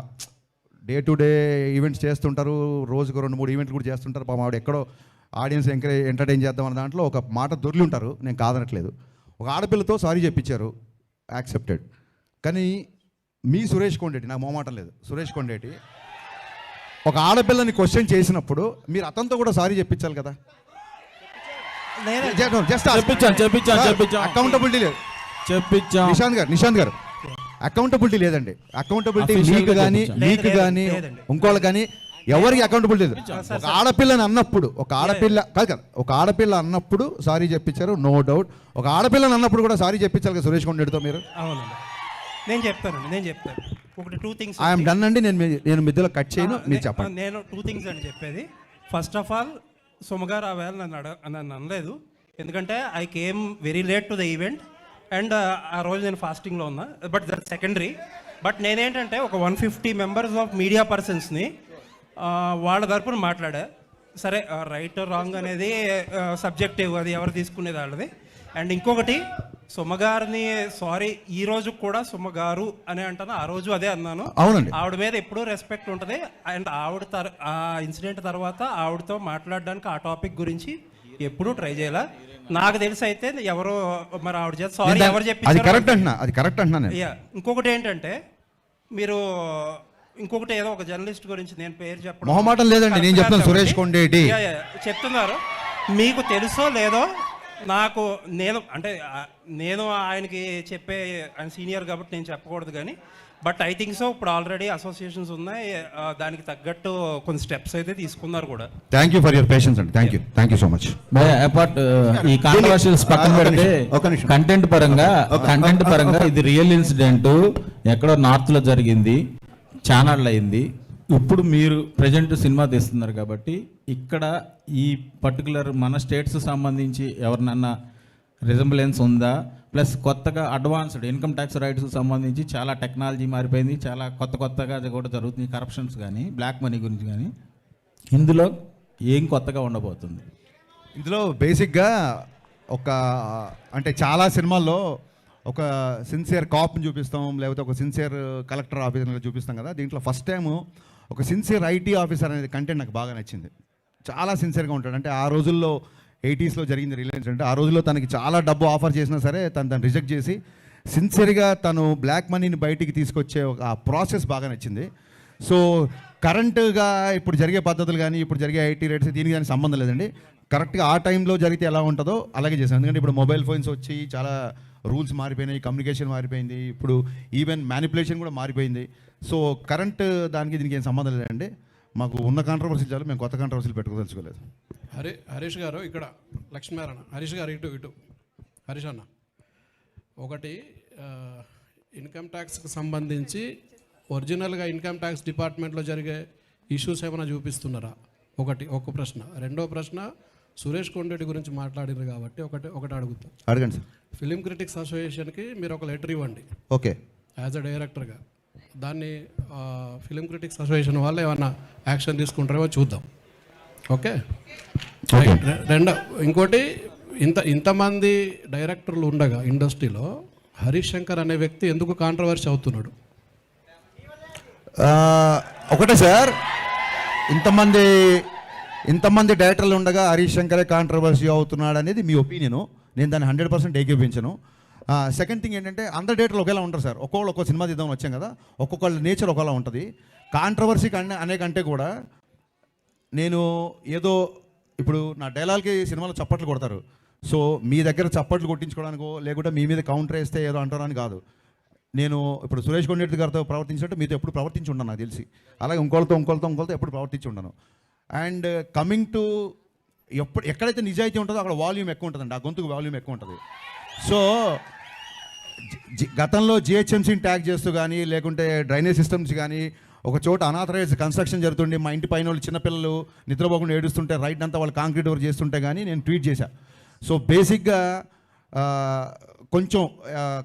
డే టు డే ఈవెంట్స్ చేస్తుంటారు, రోజుకు 2-3 ఈవెంట్లు కూడా చేస్తుంటారు. పాపం ఆవిడ ఎక్కడో ఆడియన్స్ ఎంటర్టైన్ చేద్దాం అన్న దాంట్లో ఒక మాట దొరికి ఉంటారు, నేను కాదనట్లేదు. ఒక ఆడపిల్లతో సారీ చెప్పించారు, యాక్సెప్టెడ్. కానీ మీ సురేష్ కొండేటి, నాకు మొహమాటం లేదు, సురేష్ కొండేటి ఒక ఆడపిల్లని క్వశ్చన్ చేసినప్పుడు మీరు అతనితో కూడా సారీ చెప్పించాలి కదా. అకౌంటబిలిటీ లేదు. నిశాంత్ గారు అకౌంటబిలిటీ లేదండి. అకౌంటబిలిటీ మీకు కానీ ఇంకోళ్ళు కానీ ఎవరికి అకౌంటబిలిటీ లేదు. ఒక ఆడపిల్లని అన్నప్పుడు ఒక ఆడపిల్ల అన్నప్పుడు సారీ చెప్పించారు, నో డౌట్. ఒక ఆడపిల్లని అన్నప్పుడు కూడా సారీ చెప్పించాలి కదా సురేష్ కొండేటితో మీరు. అవునండి, నేను చెప్తాను ఒకటి 2 things. ఐఎమ్ డన్ అండి, నేను మధ్యలో కట్ చేయను, మీరు చెప్పండి. నేను 2 things అని చెప్పేది. ఫస్ట్ ఆఫ్ ఆల్, సుమగారు ఆ వేళ నన్ను అనలేదు, ఎందుకంటే I came very late to the event and ఆ రోజు నేను ఫాస్టింగ్లో ఉన్నా. But that secondary. బట్ నేనేంటంటే ఒక 150 మెంబర్స్ ఆఫ్ మీడియా పర్సన్స్ని వాళ్ళ తరపున మాట్లాడా. సరే, రైట్ రాంగ్ అనేది సబ్జెక్టివ్, అది ఎవరు తీసుకునేది వాళ్ళది. అండ్ ఇంకొకటి, సుమగారిని సారీ ఈ రోజు కూడా సుమగారు అని అంటాను, ఆ రోజు అదే అన్నాను. అవునండి, ఆవిడ మీద ఎప్పుడూ రెస్పెక్ట్ ఉంటుంది. అండ్ ఆవిడ ఆ ఇన్సిడెంట్ తర్వాత ఆవిడతో మాట్లాడడానికి ఆ టాపిక్ గురించి ఎప్పుడూ ట్రై చేయాల. నాకు తెలిసి అయితే ఎవరో మరి ఆవిడ చేత సారీ ఎవరు చెప్పి అది కరెక్ట్ అంటున్నా. ఇంకొకటి ఏంటంటే, మీరు ఇంకొకటి ఏదో ఒక జర్నలిస్ట్ గురించి నేను పేరు చెప్పడం మొహమాటం లేదండి, నేను చెప్తాను. సురేష్ కొండేటి చెప్తున్నారు, మీకు తెలుసో లేదో నాకు నేను ఆయనకి చెప్పే ఆయన సీనియర్ కాబట్టి నేను చెప్పకూడదు కానీ బట్ ఐ థింక్ సో ఇప్పుడు ఆల్రెడీ అసోసియేషన్స్ ఉన్నాయి, దానికి తగ్గట్టు కొన్ని స్టెప్స్ అయితే తీసుకున్నారు కూడా. Thank you for your patience అండి. Thank you so much. Apart ఈ కాంట్రవర్షియల్స్ పక్కన పెడితే కంటెంట్ పరంగా ఇది రియల్ ఇన్సిడెంట్ ఎక్కడో నార్త్ లో జరిగింది, ఛానల్ అయింది. ఇప్పుడు మీరు ప్రజెంట్ సినిమా తీస్తున్నారు కాబట్టి ఇక్కడ ఈ పర్టికులర్ మన స్టేట్స్ సంబంధించి ఎవరినన్నా రిజంబులెన్స్ ఉందా? ప్లస్ కొత్తగా అడ్వాన్స్డ్ ఇన్కమ్ ట్యాక్స్ రైట్స్ సంబంధించి చాలా టెక్నాలజీ మారిపోయింది, చాలా కొత్తగా కూడా జరుగుతుంది, కరప్షన్స్ కానీ బ్లాక్ మనీ గురించి కానీ. ఇందులో ఏం కొత్తగా ఉండబోతుంది? ఇందులో బేసిక్గా అంటే చాలా సినిమాల్లో ఒక సిన్సియర్ కాప్ని చూపిస్తాం, లేకపోతే ఒక సిన్సియర్ కలెక్టర్ ఆఫీసర్ని చూపిస్తాం కదా. దీంట్లో ఫస్ట్ టైము ఒక సిన్సియర్ ఐటీ ఆఫీసర్ అనేది కంటెంట్ నాకు బాగా నచ్చింది. చాలా సిన్సియర్గా ఉంటాడు. అంటే ఆ రోజుల్లో 80s జరిగింది రిలయన్స్ అంటే, ఆ రోజుల్లో తనకి చాలా డబ్బు ఆఫర్ చేసినా సరే తను రిజెక్ట్ చేసి సిన్సియర్గా తను బ్లాక్ మనీని బయటికి తీసుకొచ్చే ఆ ప్రాసెస్ బాగా నచ్చింది. సో కరెంటుగా ఇప్పుడు జరిగే పద్ధతులు కానీ ఇప్పుడు జరిగే ఐటీ రేట్స్ దీనికి కానీ సంబంధం లేదండి. కరెక్ట్గా ఆ టైంలో జరిగితే ఎలా ఉంటుందో అలాగే చేశాను. ఎందుకంటే ఇప్పుడు మొబైల్ ఫోన్స్ వచ్చి చాలా రూల్స్ మారిపోయినాయి, కమ్యూనికేషన్ మారిపోయింది, ఇప్పుడు ఈవెన్ మ్యానిపులేషన్ కూడా మారిపోయింది. సో కరెంట్ దానికి దీనికి ఏం సంబంధం లేదండి. మాకు ఉన్న కాంట్రవర్సీలు చాలు, మేము కొత్త కాంట్రవర్సీలు పెట్టుకోదలుచుకోలేదు. హరీష్ గారు ఇక్కడ లక్ష్మీనారాయణ, హరీష్ గారు ఇటు హరీష్ అన్న, ఒకటి ఇన్కమ్ ట్యాక్స్కి సంబంధించి ఒరిజినల్గా ఇన్కమ్ ట్యాక్స్ డిపార్ట్మెంట్లో జరిగే ఇష్యూస్ ఏమైనా చూపిస్తున్నారా? ఒక ప్రశ్న. రెండో ప్రశ్న, సురేష్ కొండరెడ్డి గురించి మాట్లాడారు కాబట్టి ఒకటి అడుగుతాం. అడగండి సార్. ఫిలిం క్రిటిక్స్ అసోసియేషన్కి మీరు ఒక లెటర్ ఇవ్వండి. ఓకే. యాజ్ అ డైరెక్టర్గా దాన్ని ఫిలిం క్రిటిక్స్ అసోసియేషన్ వాళ్ళు ఏమన్నా యాక్షన్ తీసుకుంటారేమో చూద్దాం. ఓకే. ఇంకోటి, ఇంతమంది డైరెక్టర్లు ఉండగా ఇండస్ట్రీలో హరీష్ శంకర్ అనే వ్యక్తి ఎందుకు కాంట్రవర్సీ అవుతున్నాడు? ఒకటే సార్, ఇంతమంది డైరెక్టర్లు ఉండగా హరీష్ శంకరే కాంట్రవర్సీ అవుతున్నాడు అనేది మీ ఒపీనియను. నేను దాన్ని 100% ఏకీపించను. సెకండ్ థింగ్ ఏంటంటే అందరు డైరెక్టర్లు ఒకేలా ఉంటారు సార్. ఒక్కొక్క సినిమా తీద్దామని వచ్చాం కదా, ఒక్కొక్కళ్ళ నేచర్ ఒకలా ఉంటుంది. కాంట్రవర్సీ అనే కంటే కూడా నేను ఏదో ఇప్పుడు నా డైలాగ్కి సినిమాలో చప్పట్లు కొడతారు. సో మీ దగ్గర చప్పట్లు కొట్టించుకోవడానికో లేకుంటే మీ మీద కౌంటర్ వేస్తే ఏదో అంటారని కాదు. నేను ఇప్పుడు సురేష్ కొండరెడ్డి గారితో ప్రవర్తించినట్టు మీతో ఎప్పుడు ప్రవర్తించి ఉండను నాకు తెలిసి. అలాగే ఇంకోళ్ళతో ఎప్పుడు ప్రవర్తించి ఉండను. అండ్ కమింగ్ టు ఎక్కడైతే నిజాయితీ ఉంటుందో అక్కడ వాల్యూమ్ ఎక్కువ ఉంటుందండి, ఆ గొంతుకు వాల్యూమ్ ఎక్కువ ఉంటుంది. సో గతంలో జిహెచ్ఎంసీని ట్యాగ్ చేస్తూ కానీ లేకుంటే డ్రైనేజ్ సిస్టమ్స్ కానీ ఒక చోట అనాథరైజ్ కన్స్ట్రక్షన్ జరుగుతుండే, మా ఇంటి పైన వాళ్ళు చిన్నపిల్లలు నిద్రపోకుండా ఏడుస్తుంటే రైట్ అంతా వాళ్ళు కాంక్రీట్ వర్క్ చేస్తుంటే కానీ నేను ట్వీట్ చేశాను. సో బేసిక్గా కొంచెం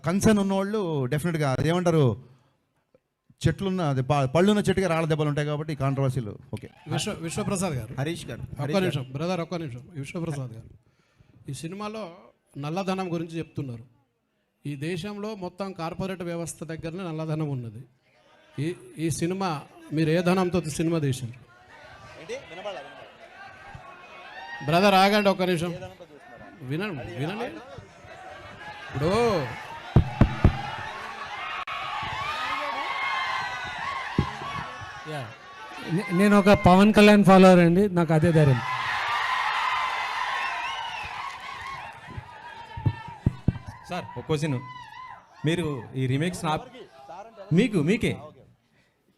కన్సర్న్ ఉన్నవాళ్ళు డెఫినెట్గా అదేమంటారు, చెట్లున్న పళ్ళున్న చెట్టుగా రాళ్ళ దెబ్బలు ఉంటాయి కాబట్టి కాంట్రవర్సీలు. ఓకే. విశ్వప్రసాద్ గారు, హరీష్ గారు ఒక్క నిమిషం బ్రదర్, ఒక్క నిమిషం. విశ్వప్రసాద్ గారు, ఈ సినిమాలో నల్లధనం గురించి చెప్తున్నారు. ఈ దేశంలో మొత్తం కార్పొరేట్ వ్యవస్థ దగ్గరనే నల్లధనం ఉన్నది. ఈ సినిమా మీరు ఏ ధనంతో సినిమా తీసారు? బ్రదర్ ఆగండి ఒక్క నిమిషం, వినండి. ఇప్పుడు నేను ఒక పవన్ కళ్యాణ్ ఫాలోవర్ అండి, నాకు అదే ధైర్యం. సార్ ఒక క్వశ్చన్, మీరు ఈ రీమేక్స్ మీకే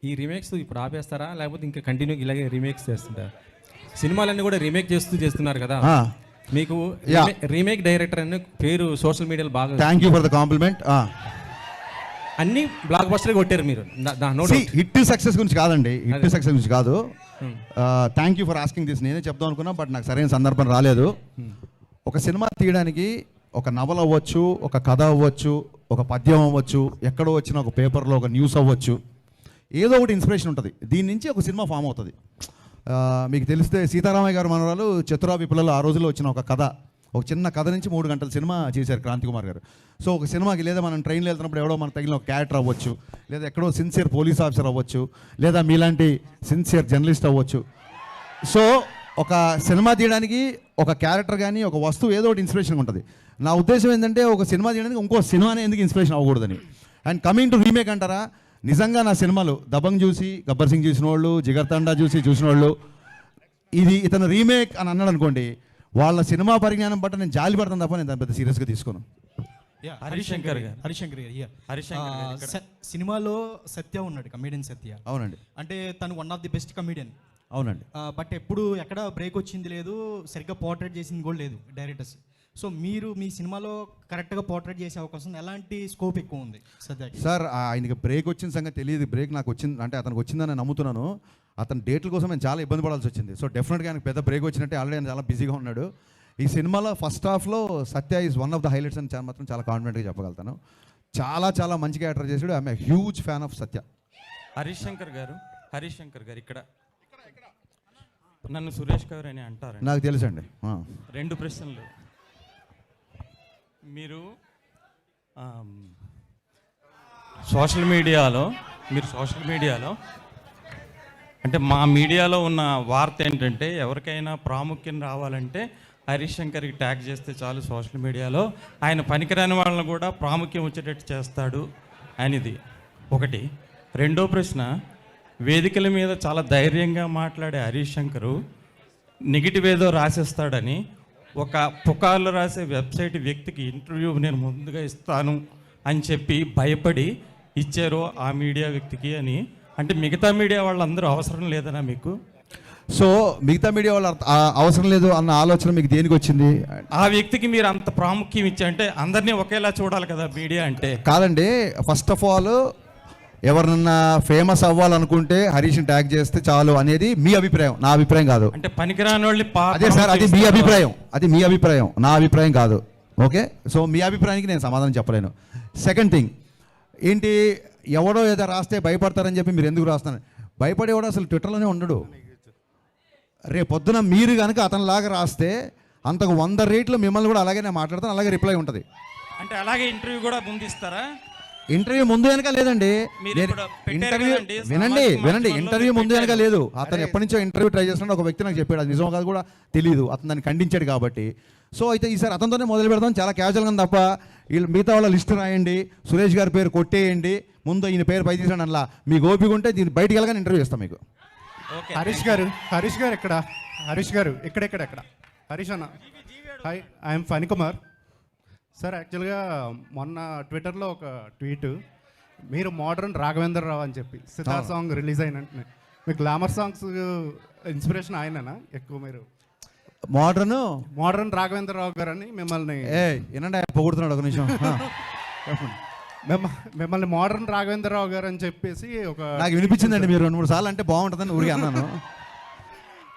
ఈ రీమేక్స్ ఇప్పుడు ఆపేస్తారా లేకపోతే ఇంకా కంటిన్యూ ఇలాగే రీమేక్స్ చేస్తుంటారా? సినిమాలన్నీ కూడా రీమేక్ చేస్తున్నారు కదా, మీకు రీమేక్ డైరెక్టర్ అనే పేరు సోషల్ మీడియాలో బాగా. Thank you for the complement. అన్ని బ్లాక్ బస్టర్ కొట్టారు మీరు. హిట్ సక్సెస్ గురించి కాదండి, హిట్ సక్సెస్ గురించి కాదు. Thank you for asking this. నేనే చెప్దాం అనుకున్నా బట్ నాకు సరైన సందర్భం రాలేదు. ఒక సినిమా తీయడానికి ఒక నవల అవ్వచ్చు, ఒక కథ అవ్వచ్చు, ఒక పద్యం అవ్వచ్చు, ఎక్కడో వచ్చిన ఒక పేపర్లో ఒక న్యూస్ అవ్వచ్చు, ఏదో ఒకటి ఇన్స్పిరేషన్ ఉంటుంది. దీని నుంచి ఒక సినిమా ఫామ్ అవుతుంది. మీకు తెలిస్తే సీతారామయ్య గారు మనవరాలు చతురా విప్లవాలు ఆ రోజుల్లో వచ్చిన ఒక కథ, ఒక చిన్న కథ నుంచి 3 గంటల సినిమా చేశారు క్రాంతి కుమార్ గారు. సో ఒక సినిమాకి లేదా మనం ట్రైన్లో వెళ్తున్నప్పుడు ఎవడో మనకు తగిలిన ఒక క్యారెక్టర్ అవ్వచ్చు, లేదా ఎక్కడో సిన్సియర్ పోలీస్ ఆఫీసర్ అవ్వచ్చు, లేదా మీలాంటి సిన్సియర్ జర్నలిస్ట్ అవ్వచ్చు. సో ఒక సినిమా తీయడానికి ఒక క్యారెక్టర్ కానీ ఒక వస్తువు ఏదో ఒకటి ఇన్స్పిరేషన్ ఉంటుంది. నా ఉద్దేశం ఏంటంటే ఒక సినిమా తీయడానికి ఇంకో సినిమానే ఎందుకు ఇన్స్పిరేషన్ అవ్వకూడదని. అండ్ కమింగ్ టు రీమేక్ అంటారా, నిజంగా నా సినిమాలు దబంగ్ చూసి గబ్బర్ సింగ్ చూసిన వాళ్ళు, జిగర్ తండా చూసిన వాళ్ళు ఇతను రీమేక్ అని అన్నాడు అనుకోండి, వాళ్ళ సినిమా పరిజ్ఞానం బట్టి నేను జాలి పడతాను తప్ప నేను దాన్ని పెద్ద సీరియస్గా తీసుకోను. హరిశంకర్ గారు సినిమాలో సత్య ఉన్నాడు, కమేడియన్ సత్య. అవునండి. అంటే తను one of the best comedian. అవునండి. బట్ ఎప్పుడు ఎక్కడ బ్రేక్ వచ్చింది లేదు, సరిగ్గా పోర్ట్రేట్ చేసింది కూడా లేదు డైరెక్టర్స్. సో మీరు మీ సినిమాలో కరెక్ట్గా పోర్ట్రేట్ చేసే అవకాశం, ఎలాంటి స్కోప్ ఎక్కువ ఉంది సత్యకి? సార్ ఆయనకి బ్రేక్ వచ్చిన సంగతి తెలియదు. బ్రేక్ నాకు వచ్చింది అంటే అతనికి వచ్చిందని నేను నమ్ముతున్నాను. అతని డేట్ల కోసం నేను చాలా ఇబ్బంది పడాల్సి వచ్చింది. సో డెఫినెట్గా ఆయనకు పెద్ద బ్రేక్ వచ్చినట్టే. ఆల్రెడీ ఆయన చాలా బిజీగా ఉన్నాడు. ఈ సినిమాలో ఫస్ట్ హాఫ్లో Satya is one of the highlights అని మాత్రం చాలా కాన్ఫిడెంట్గా చెప్పగలుగుతాను. చాలా చాలా మంచి క్యారెక్టర్ చేశాడు. I'm a huge fan of Satya. Harishankar గారు ఇక్కడ నన్ను సురేష్ గారు అని అంటారు. నాకు తెలుసండి. 2 ప్రశ్నలు. మీరు సోషల్ మీడియాలో అంటే మా మీడియాలో ఉన్న వార్త ఏంటంటే, ఎవరికైనా ప్రాముఖ్యం రావాలంటే హరిశంకర్కి ట్యాగ్ చేస్తే చాలు సోషల్ మీడియాలో, ఆయన పనికిరాని వాళ్ళని కూడా ప్రాముఖ్యం వచ్చేటట్టు చేస్తాడు అనేది ఒకటి. రెండో ప్రశ్న, వేదికల మీద చాలా ధైర్యంగా మాట్లాడే హరిశంకరు నెగిటివ్ ఏదో రాసేస్తాడని ఒక పుకార్లు రాసే వెబ్సైట్ వ్యక్తికి ఇంటర్వ్యూ నేను ముందుగా ఇస్తాను అని చెప్పి భయపడి ఇచ్చారు ఆ మీడియా వ్యక్తికి అని. అంటే మిగతా మీడియా వాళ్ళందరూ అవసరం లేదనా మీకు? సో మిగతా మీడియా వాళ్ళు అవసరం లేదు అన్న ఆలోచన మీకు దేనికి వచ్చింది? ఆ వ్యక్తికి మీరు అంత ప్రాముఖ్యం ఇచ్చా అంటే అందరినీ ఒకేలా చూడాలి కదా మీడియా అంటే. కాదండి, ఫస్ట్ ఆఫ్ ఆల్ ఎవరినన్నా ఫేమస్ అవ్వాలనుకుంటే హరీష్ని ట్యాగ్ చేస్తే చాలు అనేది మీ అభిప్రాయం, నా అభిప్రాయం కాదు. అంటే పనికిరాని వాళ్ళు అదే సార్, అది మీ అభిప్రాయం, నా అభిప్రాయం కాదు. ఓకే, సో మీ అభిప్రాయానికి నేను సమాధానం చెప్పలేను. సెకండ్ థింగ్ ఏంటి, ఎవడో ఏదో రాస్తే భయపడతారని చెప్పి మీరు ఎందుకు రాస్తున్నారు? భయపడేవాడు అసలు ట్విట్టర్లోనే ఉండడు. రేపు పొద్దున మీరు కనుక అతనిలాగా రాస్తే అంతకు 100 రేట్లు మిమ్మల్ని కూడా అలాగే నేను మాట్లాడతాను, అలాగే రిప్లై ఉంటుంది. అంటే అలాగే ఇంటర్వ్యూ కూడా ముందు ఇస్తారా? ఇంటర్వ్యూ ముందు వెనక లేదండి. వినండి, ఇంటర్వ్యూ ముందు వెనక లేదు. అతను ఎప్పటి నుంచో ఇంటర్వ్యూ ట్రై చేస్తున్నాడు. ఒక వ్యక్తి నాకు చెప్పాడు, అది నిజం కాదు కూడా తెలియదు. అతను దాన్ని ఖండించాడు కాబట్టి. సో అయితే ఈసారి అతనితోనే మొదలు పెడదాం, చాలా క్యాజువల్గా తప్ప వీళ్ళు మిగతా వాళ్ళ లిస్ట్ రాయండి, సురేష్ గారి పేరు కొట్టేయండి, ముందు ఈయన పేరు పై తీసాడు అలా. మీకు ఓపిక ఉంటే దీన్ని బయటికి వెళ్ళగానే ఇంటర్వ్యూ ఇస్తాం మీకు. హరీష్ గారు ఇక్కడ హరీష్ అన్న, హాయ్, ఐఎమ్ ఫణికుమార్ సార్. యాక్చువల్గా మొన్న ట్విట్టర్లో ఒక ట్వీట్, మీరు మోడర్న్ రాఘవేంద్ర రావు అని చెప్పి సితార్ సాంగ్ రిలీజ్ అయిన మీ గ్లామర్ సాంగ్స్ ఇన్స్పిరేషన్ ఆయననా ఎక్కువ? మీరు మోడర్న్ రాఘవేంద్ర రావు గారు అని మిమ్మల్ని ఏనండి పొగుడుతున్నాడు ఒక నిమిషం. మిమ్మల్ని మోడర్న్ రాఘవేంద్ర రావు గారు అని చెప్పేసి ఒక నాకు వినిపించిందండి. మీరు 2-3 సార్లు అంటే బాగుంటుందని ఊరికి అన్నాను.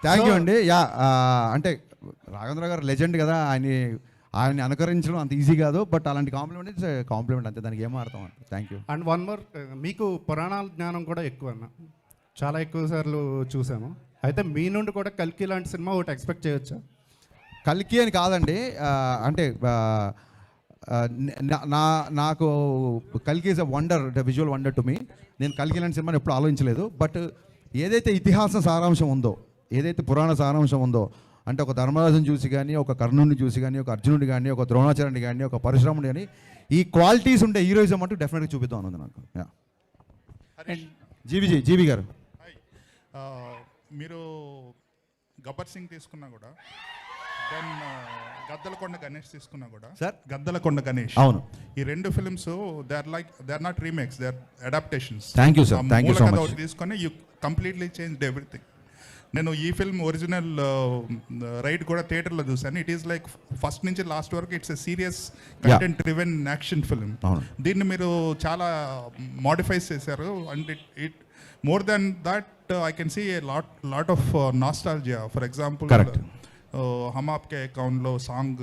థ్యాంక్ యూ అండి. అంటే రాఘవేంద్ర గారు లెజెండ్ కదా, ఆయన్ని అనుకరించడం అంత ఈజీ కాదు. బట్ అలాంటి కాంప్లిమెంట్ అంతే, దానికి ఏం ఆడతాం అంతే. Thank you. And one more, మీకు పురాణాల జ్ఞానం కూడా ఎక్కువ అన్న, చాలా ఎక్కువ సార్లు చూసాము. అయితే మీ నుండి కూడా కల్కి లాంటి సినిమా ఒకటి ఎక్స్పెక్ట్ చేయొచ్చా? కల్కి అని కాదండి, అంటే నాకు కల్కి is a wonder, visual wonder to me. నేను కల్కి లాంటి సినిమాని ఎప్పుడు ఆలోచించలేదు. బట్ ఏదైతే ఇతిహాస సారాంశం ఉందో, ఏదైతే పురాణ సారాంశం ఉందో, అంటే ఒక ధర్మరాజుని చూసి కానీ, ఒక కర్ణుడిని చూసి కానీ, ఒక అర్జునుడి కానీ, ఒక ద్రోణాచార్యుని కానీ, ఒక పరశురాముడి కానీ, ఈ క్వాలిటీస్ ఉండే హీరోయిజం అంటూ డెఫినెట్గా చూపిద్దాం అన్నది నాకు. జీవి గారు, మీరు గబ్బర్ సింగ్ తీసుకున్నా కూడా, దెన్ గద్దలకొండ గణేష్ తీసుకున్నా కూడా, సార్ గద్దలకొండ గణేష్, అవును, ఈ 2 films they are not remakes, they are adaptations. Thank you sir, thank you so much. తీసుకొని యూ కంప్లీట్లీ చేంజ్డ్ ఎవ్రీథింగ్. నేను ఈ ఫిల్మ్ ఒరిజినల్ రైడ్ కూడా థియేటర్లో చూసాను. ఇట్ ఈస్ లైక్ ఫస్ట్ నుంచి లాస్ట్ వరకు it's a serious content driven action film. దీన్ని మీరు చాలా మోడిఫైస్ చేశారు. And it more than that I can see a lot of nostalgia. For example హమ్ ఆప్కే అకౌంట్లో సాంగ్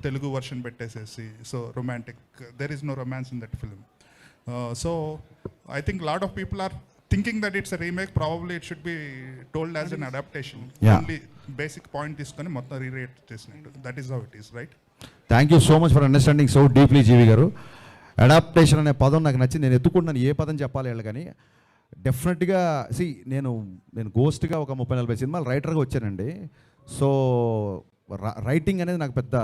తెలుగు వర్షన్ పెట్టేసేసి, so romantic, there is no romance in that film. So I think lot of people are thinking that it's a remake. Probably it should be told as an adaptation. Only basic point తీసుకొని మొత్తం రీరేట్ చేసినట్టు. That is how it is, right? Thank you so much for understanding so deeply GV గారు. Adaptation అనే పదం నాకు నచ్చింది. నేను ఎత్తుకుంటున్నాను ఏ పదం చెప్పాలి వీళ్ళు కానీ. డెఫినెట్గా నేను గోస్ట్గా ఒక 30-40 సినిమాలు రైటర్గా వచ్చానండి. సో రైటింగ్ అనేది నాకు పెద్ద,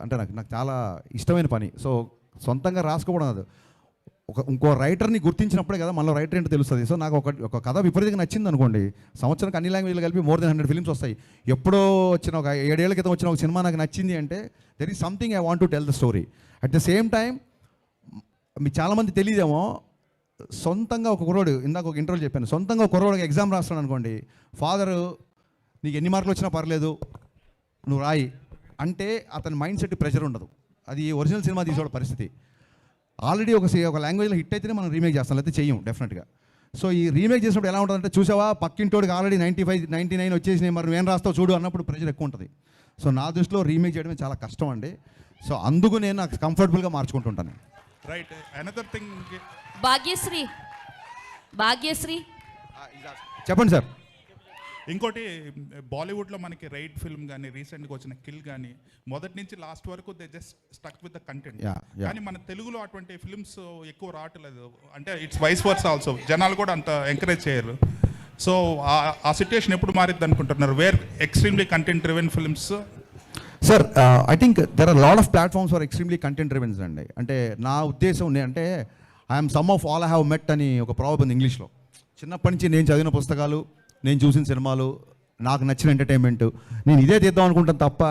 అంటే నాకు చాలా ఇష్టమైన పని. సో సొంతంగా రాసుకోవడం అది ఇంకో రైటర్ని గుర్తించినప్పుడే కదా మనలో రైటర్ ఏంటో తెలుస్తుంది. సో నాకు ఒక కథ విపరీతంగా నచ్చింది అనుకోండి, సంవత్సరానికి అన్ని లాంగ్వేజ్లు కలిపి మోర్ దెన్ 100 ఫిల్మ్స్ వస్తాయి. ఎప్పుడో వచ్చిన ఒక 7 ఏళ్ల క్రితం వచ్చిన ఒక సినిమా నాకు నచ్చింది అంటే there is something I want to tell the story. At the same time మీకు చాలామంది తెలియదేమో, సొంతంగా ఒక కుర్రోడు, ఇందాక ఒక ఇంటర్వ్యూ చెప్పాను, సొంతంగా ఒక కుర్రోడు ఎగ్జామ్ రాస్తాడు అనుకోండి, ఫాదరు నీకు ఎన్ని మార్కులు వచ్చినా పర్లేదు నువ్వు రాయి అంటే అతని మైండ్ సెట్ ప్రెషర్ ఉండదు. అది ఒరిజినల్ సినిమా తీసుకోవడం పరిస్థితి. ఆల్రెడీ ఒక లాంగ్వేజ్లో హిట్ అయితేనే మనం రీమేక్ చేస్తాం, లేకపోతే చెయ్యం డెఫినెట్గా. సో ఈ రీమేక్ చేసినప్పుడు ఎలా ఉంటుందంటే, చూసావా పక్కింటోడికి ఆల్రెడీ 95, 99 వచ్చేసినాయి, మరి నువ్వేం రాస్తావు చూడు అన్నప్పుడు ప్రెషర్ ఎక్కువ ఉంటుంది. సో నా దృష్టిలో రీమేక్ చేయడమే చాలా కష్టం అండి. సో అందుకు నేను నాకు కంఫర్టబుల్గా మార్చుకుంటుంటాను. రైట్. అనదర్ థింగ్, భాగ్యశ్రీ చెప్పండి సార్. ఇంకోటి, బాలీవుడ్లో మనకి రైడ్ ఫిల్మ్ కానీ రీసెంట్గా వచ్చిన కిల్ కానీ మొదటి నుంచి లాస్ట్ వరకు they just stuck with the content. కానీ మన తెలుగులో అటువంటి ఫిల్మ్స్ ఎక్కువ రావట్లేదు. అంటే ఇట్స్ వైస్ వర్స్ ఆల్సో, జనాలు కూడా అంత ఎంకరేజ్ చేయరు. సో ఆ సిచ్యుయేషన్ ఎప్పుడు మారిద్ది అనుకుంటున్నారు? Where extremely content driven films. Sir I think there are lot of platforms for extremely content drivens అండి. అంటే నా ఉద్దేశం అంటే I'm some of all I have met అని ఒక ప్రావర్బ్ ఉంది ఇంగ్లీష్లో. చిన్నప్పటి నుంచి నేను చదివిన పుస్తకాలు, నేను చూసిన సినిమాలు, నాకు నచ్చిన ఎంటర్టైన్మెంట్, నేను ఇదే తీద్దాం అనుకుంటాను తప్ప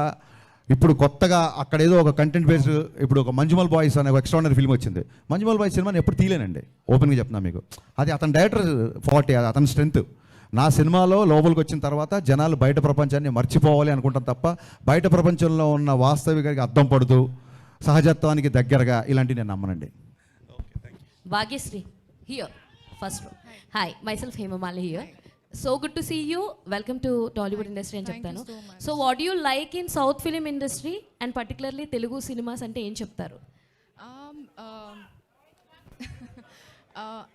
ఇప్పుడు కొత్తగా అక్కడ ఏదో ఒక కంటెంట్ బేస్డ్, ఇప్పుడు ఒక మంజుమల్ బాయ్స్ అనే ఒక ఎక్స్ట్రాడినరీ ఫిల్మ్ వచ్చింది. మంజుమల్ బాయ్స్ సినిమాని ఎప్పుడు తీయలేనండి, ఓపెన్గా చెప్తున్నాను మీకు. అది అతని డైరెక్టర్ ఫార్టీ, అది అతని స్ట్రెంత్. నా సినిమాలో లోపలికి వచ్చిన తర్వాత జనాలు బయట ప్రపంచాన్ని మర్చిపోవాలి అనుకుంటాం తప్ప బయట ప్రపంచంలో ఉన్న వాస్తవికానికి అద్దం పడుతూ సహజత్వానికి దగ్గరగా ఇలాంటివి నేను నమ్మనండి. Bhagyashree here first row. Hi, myself Hemamali here. So good to see you. Welcome to Tollywood industry అని చెప్తాను. So what you like in south film industry and particularly Telugu cinemas అంటే ఏం చెప్తారు?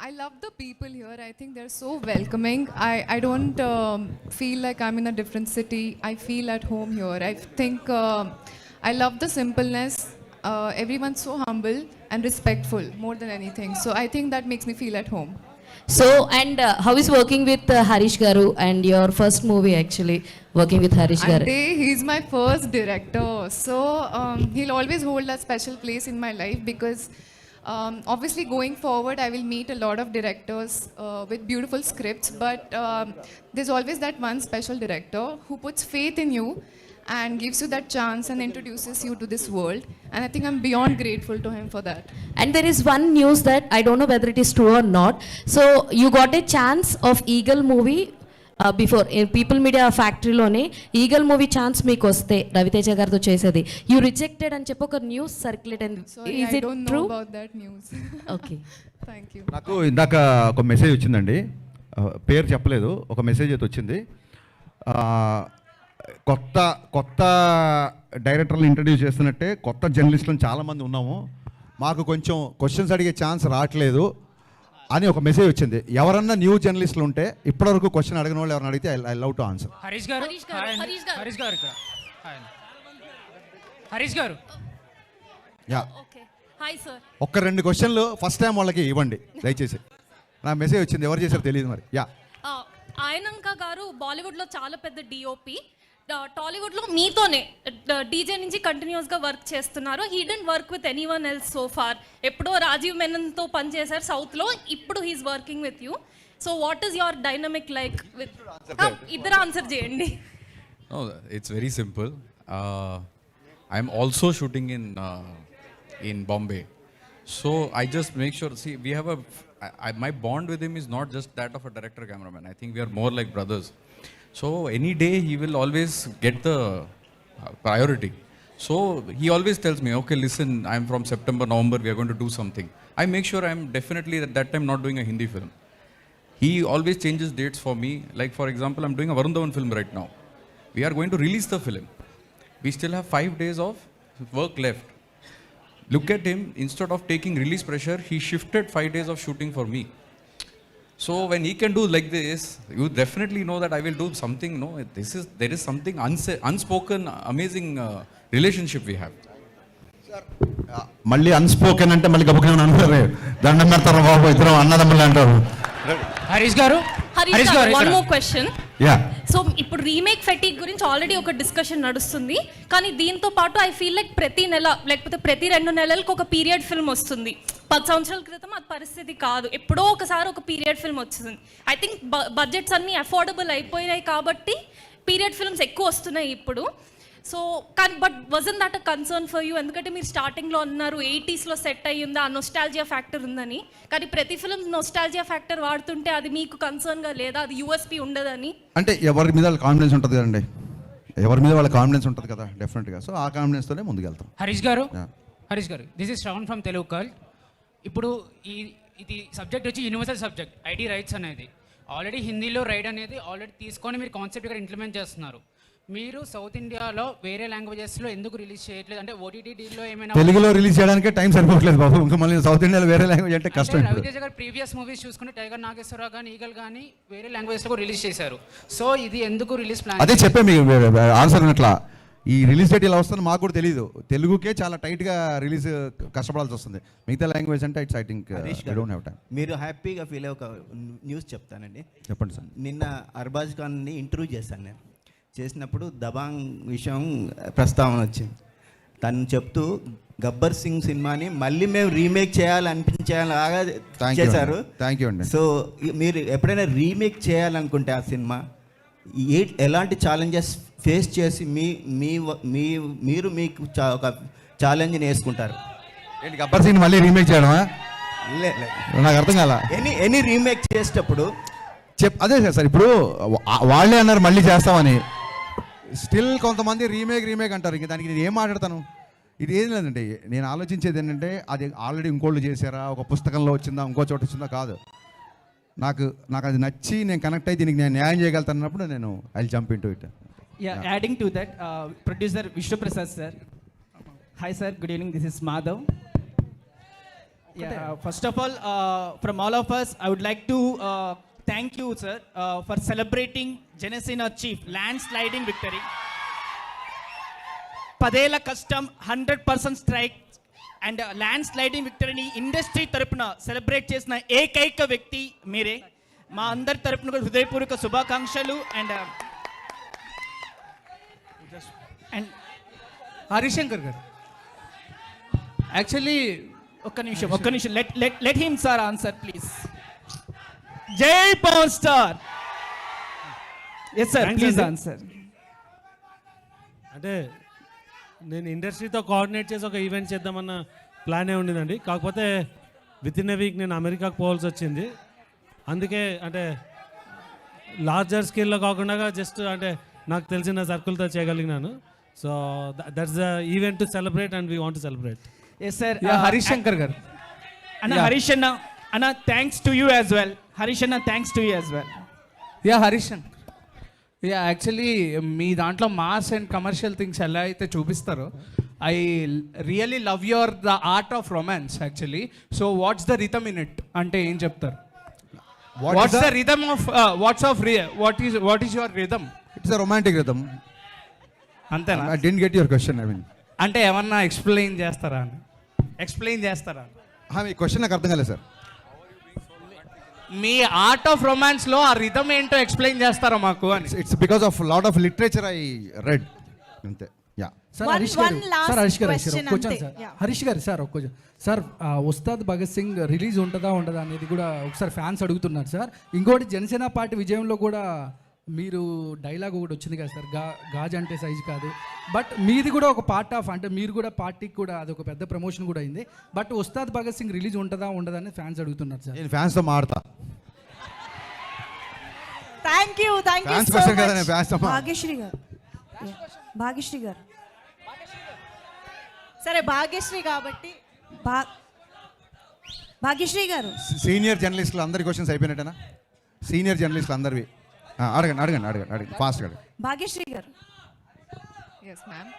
I love the people here. I think they're so welcoming. I don't feel like I'm in a different city. I feel at home here. I think I love the simpleness. Everyone's so humble and respectful more than anything. So I think that makes me feel at home. So, and how is working with Harish Garu and your first movie actually working with Harish Garu? He's my first director. So he'll always hold a special place in my life because obviously going forward I will meet a lot of directors with beautiful scripts, but there's always that one special director who puts faith in you and gives you that chance and introduces you to this world, and I think I'm beyond grateful to him for that. And there is one news that I don't know whether it is true or not. So you got a chance of Eagle movie before people media ఫ్యాక్టరీలోనే Eagle movie chance మీకు వస్తే రవితేజ గారితో చేసేది, you rejected అని చెప్పి ఒక news circulate అయింది. Sorry, I don't know about that news. Okay, Thank you. నాకు ఇందాక ఒక మెసేజ్ వచ్చిందండి, పేరు చెప్పలేదు, ఒక మెసేజ్ అయితే వచ్చింది. కొత్త డైరెక్టర్లు ఇంట్రడ్యూస్ చేస్తున్నట్టే కొత్త జర్నలిస్టులను చాలామంది ఉన్నాము, మాకు కొంచెం క్వశ్చన్స్ అడిగే ఛాన్స్ రావట్లేదు అని ఒక మెసేజ్ వచ్చింది. ఎవరన్నా న్యూ జర్నలిస్టులు ఉంటే ఇప్పటివరకు క్వశ్చన్ అడిగిన వాళ్ళు ఎవరైనా అడిగితే I love to answer. Harish గారు హరీష్ గారు యా, హాయ్ సార్. ఒక్క 2 క్వశ్చన్లు ఫస్ట్ టైం వాళ్ళకి ఇవ్వండి దయచేసి. నా మెసేజ్ వచ్చింది, ఎవరు చేశారో తెలియదు మరి. యా, ఆయనంక గారు బాలీవుడ్లో చాలా పెద్ద డిఓపి, టాలీవుడ్లో మీతోనే డీజే నుంచి కంటిన్యూస్గా వర్క్ చేస్తున్నారు. He didn't work with anyone else so far. ఎప్పుడో రాజీవ్ మెనన్తో పనిచేశారు సౌత్లో, ఇప్పుడు he's working with you. So what is your dynamic like with? ఇద్దరు ఆన్సర్ చేయండి. It's very simple. I'm also shooting in Bombay. So I just make sure, see, we have my bond with him is not just that of a director cameraman. I think we are more like brothers. So any day he will always get the priority. So he always tells me, okay, listen, I'm from September, November, we are going to do something. I make sure I'm definitely at that time not doing a Hindi film. He always changes dates for me. Like for example, I'm doing a Varun Dhawan film right now. We are going to release the film. We still have 5 days of work left. Look at him, instead of taking release pressure, he shifted 5 days of shooting for me. So when he can do like this, you definitely know that I will do something. No, there is something unspoken, amazing relationship we have. మళ్ళీ unspoken అంటే మళ్ళీ గబుకని అంటారు, దండం పెడతారు బాబు, ఇద్దరు అన్నదమ్ములు అంటారు. హరీష్ గారు one more question. Yeah, so ఇప్పుడు రీమేక్ ఫెటిక్ గురించి ఆల్రెడీ ఒక డిస్కషన్ నడుస్తుంది, కానీ దీంతో పాటు ఐ ఫీల్ లైక్ ప్రతి నెల లేకపోతే ప్రతి 2 నెలలకు ఒక పీరియడ్ ఫిల్మ్ వస్తుంది. 10 సంవత్సరాల క్రితం అది పరిస్థితి కాదు, ఎప్పుడో ఒకసారి ఒక పీరియడ్ ఫిల్మ్ వచ్చింది. ఐ థింక్ బడ్జెట్స్ అన్నీ అఫోర్డబుల్ అయిపోయినాయి కాబట్టి పీరియడ్ ఫిల్మ్స్ ఎక్కువ వస్తున్నాయి ఇప్పుడు. సో కానీ but wasn't that a concern for you? ఎందుకంటే మీరు స్టార్టింగ్లో అన్నారు 80sలో సెట్ అయ్యి ఉందా, ఆ నొస్టాలజియా ఫ్యాక్టర్ ఉందని. కానీ ప్రతి ఫిల్మ్ నొస్టాలజియా ఫ్యాక్టర్ వాడుతుంటే అది మీకు కన్సర్న్గా లేదా? అది యూఎస్పీ ఉండదని? అంటే ఎవరి మీద వాళ్ళ కాన్ఫిడెన్స్ ఉంటుంది కదండి, ఎవరి మీద వాళ్ళ కాన్ఫిడెన్స్ ఉంటుంది కదా డెఫినెట్గా. సో ఆ కాన్ఫిడెన్స్తోనే ముందుకెళ్తాం. హరీష్ గారు, this is Shravan from Telugu కల్. ఇప్పుడు ఇది సబ్జెక్ట్ వచ్చి యూనివర్సల్ సబ్జెక్ట్, ఐడి రైట్స్ అనేది. ఆల్రెడీ హిందీలో రైడ్ అనేది ఆల్రెడీ తీసుకొని మీరు కాన్సెప్ట్ ఇక్కడ ఇంప్లిమెంట్ చేస్తున్నారు. మీరు సౌత్ ఇండియాలో వేరే లాంగ్వేజెస్లో ఎందుకు రిలీజ్ చేయట్లేదు? అంటే ఓటీటీలో ఏమైనా తెలుగులో రిలీజ్ చేయడానికే టైం సరిపోవట్లేదు బాబు, ఇంకా మళ్ళీ సౌత్ ఇండియాలో వేరే లాంగ్వేజ్ అంటే కష్టం. రవితేజ గారు ప్రీవియస్ మూవీస్ చూసుకుంటే టైగర్ నాగేశ్వరరావు కానీ ఈగల్ కానీ వేరే లాంగ్వేజ్లో రిలీజ్ చేశారు. సో ఇది ఎందుకు రిలీజ్ ప్లాన్? అదే చెప్పే మీకు ఆన్సర్ అన్నట్లా. ఈ రిలీజ్ డేట్ ఇలా వస్తుందని మాకు కూడా తెలియదు. తెలుగుకే చాలా టైట్గా రిలీజ్ కష్టపడాల్సి వస్తుంది. మిగతా లాంగ్వేజ్ అంటే it's I think don't have time. మీరు హ్యాపీగా ఫీల్ అయ్యే ఒక న్యూస్ చెప్తానండి. చెప్పండి సార్. నిన్న అర్బాజ్ ఖాన్ని ఇంటర్వ్యూ చేశాను నేను. చేసినప్పుడు దబాంగ్ విషయం ప్రస్తావన వచ్చింది. తను చెప్తూ గబ్బర్ సింగ్ సినిమాని మళ్ళీ మేము రీమేక్ చేయాలనిపించేలాగా చేశారు. థ్యాంక్ యూ అండి. సో మీరు ఎప్పుడైనా రీమేక్ చేయాలనుకుంటే ఆ సినిమా ఎలాంటి ఛాలెంజెస్ ఫేస్ చేసి మీరు మీకు ఒక ఛాలెంజ్ని వేసుకుంటారు? ఏంటి గబ్బర్ సింగ్ మళ్ళీ రీమేక్ చేయడమా? నాకు అర్థం కాల. ఎనీ రీమేక్ చేసేటప్పుడు అదే సార్, ఇప్పుడు వాళ్ళే అన్నారు మళ్ళీ చేస్తామని. స్టిల్ కొంతమంది రీమేక్ అంటారు. ఇంక దానికి నేను ఏం మాట్లాడతాను? ఇది ఏం లేదండి, నేను ఆలోచించేది ఏంటంటే అది ఆల్రెడీ ఇంకోళ్ళు చేశారా, ఒక పుస్తకంలో వచ్చిందా, ఇంకో చోట వచ్చిందా కాదు. నాకు అది నచ్చి నేను కనెక్ట్ అయ్యి దీనికి నేను న్యాయం చేయగలుగుతానన్నప్పుడు నేను I jump into it. Adding to that, producer Vishnu Prasad sir. Hi sir, good evening. This is Madhav. First of all, from all of us, I would like to thank you sir for celebrating Janesina Chief landsliding victory. 10 ఏళ్ల కష్టం, 100% strike and land sliding విక్టరీని industry తరపున celebrate చేసిన ఏకైక వ్యక్తి మీరే. మా అందరి తరపున కూడా హృదయపూర్వక శుభాకాంక్షలు. అండ్ హరిశంకర్ గారు యాక్చువల్లీ ఒక్క నిమిషం let him sir answer please. జై power star. Yes sir, please answer. అంటే నేను ఇండస్ట్రీతో కోఆర్డినేట్ చేసి ఒక ఈవెంట్ చేద్దామన్న ప్లానే ఉండిందండి. కాకపోతే విత్ ఇన్ ఎ వీక్ నేను అమెరికాకు పోవాల్సి వచ్చింది. అందుకే అంటే లార్జర్ స్కేల్లో కాకుండా జస్ట్ అంటే నాకు తెలిసిన సర్కిల్తో చేయగలిగినాను. So that's the event to celebrate and we want to celebrate. Yes sir. Harishankar గారు అన్న హరీష్ అన్న thanks to you as well. Harish అన్న thanks to you as well. Harishankar actually మీ దాంట్లో మాస్ అండ్ కమర్షియల్ థింగ్స్ ఎలా అయితే చూపిస్తారో I really love the art of romance actually. So what's the rhythm in it అంటే ఏం చెప్తారు? What is your rhythm? It's a romantic rhythm. అంతేనా? I didn't get your question. I mean అంటే ఏమన్నా explain చేస్తారా? మీ క్వశ్చన్ నాకు అర్థం కాలేదు సార్. మీ ఆర్ట్ ఆఫ్ రొమాన్స్ లో ఆ రిథమ్ ఏంటో ఎక్స్ప్లెయిన్ చేస్తారా మాకు అని? It's because of lot of literature I read అంతే. హరీష్ గారు సార్ ఒక్క సార్ ఉస్తాద్ భగత్ సింగ్ రిలీజ్ ఉంటుందా ఉండదా అనేది కూడా ఒకసారి ఫ్యాన్స్ అడుగుతున్నారు సార్. ఇంకోటి జనసేన పార్టీ విజయంలో కూడా మీరు డైలాగ్ ఒకటి వచ్చింది కదా సార్, గాజ్ అంటే సైజు కాదు. బట్ మీది కూడా ఒక పార్ట్ ఆఫ్ అంటే మీరు కూడా పార్టీకి కూడా అది ఒక పెద్ద ప్రమోషన్ కూడా అయింది. బట్ ఉస్తాద్ భగత్ సింగ్ రిలీజ్ ఉంటుందా ఉండదా అని ఫ్యాన్స్ అడుగుతున్నారు సార్. నేను ఫ్యాన్స్తో మాడతా. థ్యాంక్ యూ భాగ్యశ్రీ గారు. సరే భాగ్యశ్రీ కాబట్టి భాగ్యశ్రీ గారు సీనియర్ జర్నలిస్టులు అందరి క్వశ్చన్స్ అయిపోయినట్టేనా? సీనియర్ జర్నలిస్టులు అందరివి అడగండి ఫాస్ట్ అడగండి. భాగ్యశ్రీ గారు. Yes ma'am.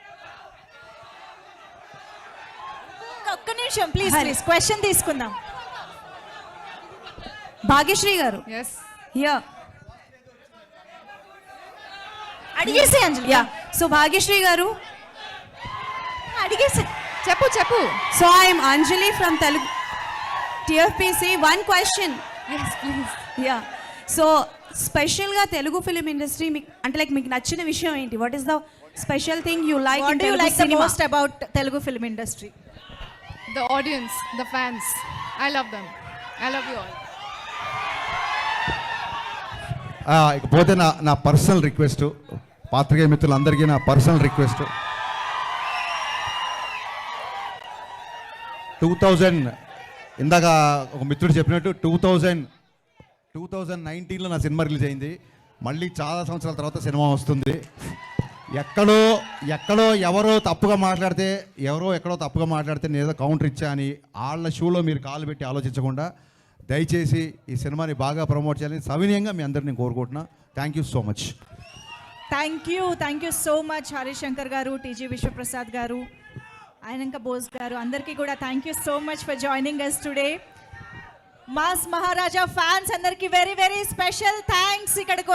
ఒక్క నిమిషం ప్లీజ్ క్వశ్చన్ తీసుకుందాం. భాగ్యశ్రీ గారు. ఎస్ యా అడిగేసి అంజలి. యా సో భాగ్యశ్రీ గారు అడిగేసి చెప్పు. So I'm Anjali from Telugu TFPC. One question. Yes, please. Yeah. So స్పెషల్గా తెలుగు ఫిలిం ఇండస్ట్రీ మీకు అంటే లైక్ మీకు నచ్చిన విషయం ఏంటి? What is the special thing you like What in do you Telugu like the cinema? most about Telugu film industry? The audience, the fans. I love them. I love you all. ఇకపోతే నా personal request, పాత్రికేయ మిత్రులందరికీ నా personal request, 2000 ఇందాక ఒక మిత్రుడు చెప్పినట్టు 2019లో నా సినిమా రిలీజ్ అయింది. మళ్ళీ చాలా సంవత్సరాల తర్వాత సినిమా వస్తుంది. ఎక్కడో ఎవరో తప్పుగా మాట్లాడితే నేను ఏదో కౌంటర్ ఇచ్చా అని వాళ్ళ షూలో మీరు కాలు పెట్టి ఆలోచించకుండా దయచేసి ఈ సినిమాని బాగా ప్రమోట్ చేయాలని సవినయంగా మీ అందరిని కోరుకుంటున్నా. Thank you so much. Thank you so much Harish Shankar గారు, టీజీ విశ్వప్రసాద్ గారు, ఆయనంక బోస్ గారు, అందరికీ కూడా thank you so much for joining us today. Mass Maharaja fans అందరికీ వెరీ వెరీ స్పెషల్ థ్యాంక్స్. ఇక్కడ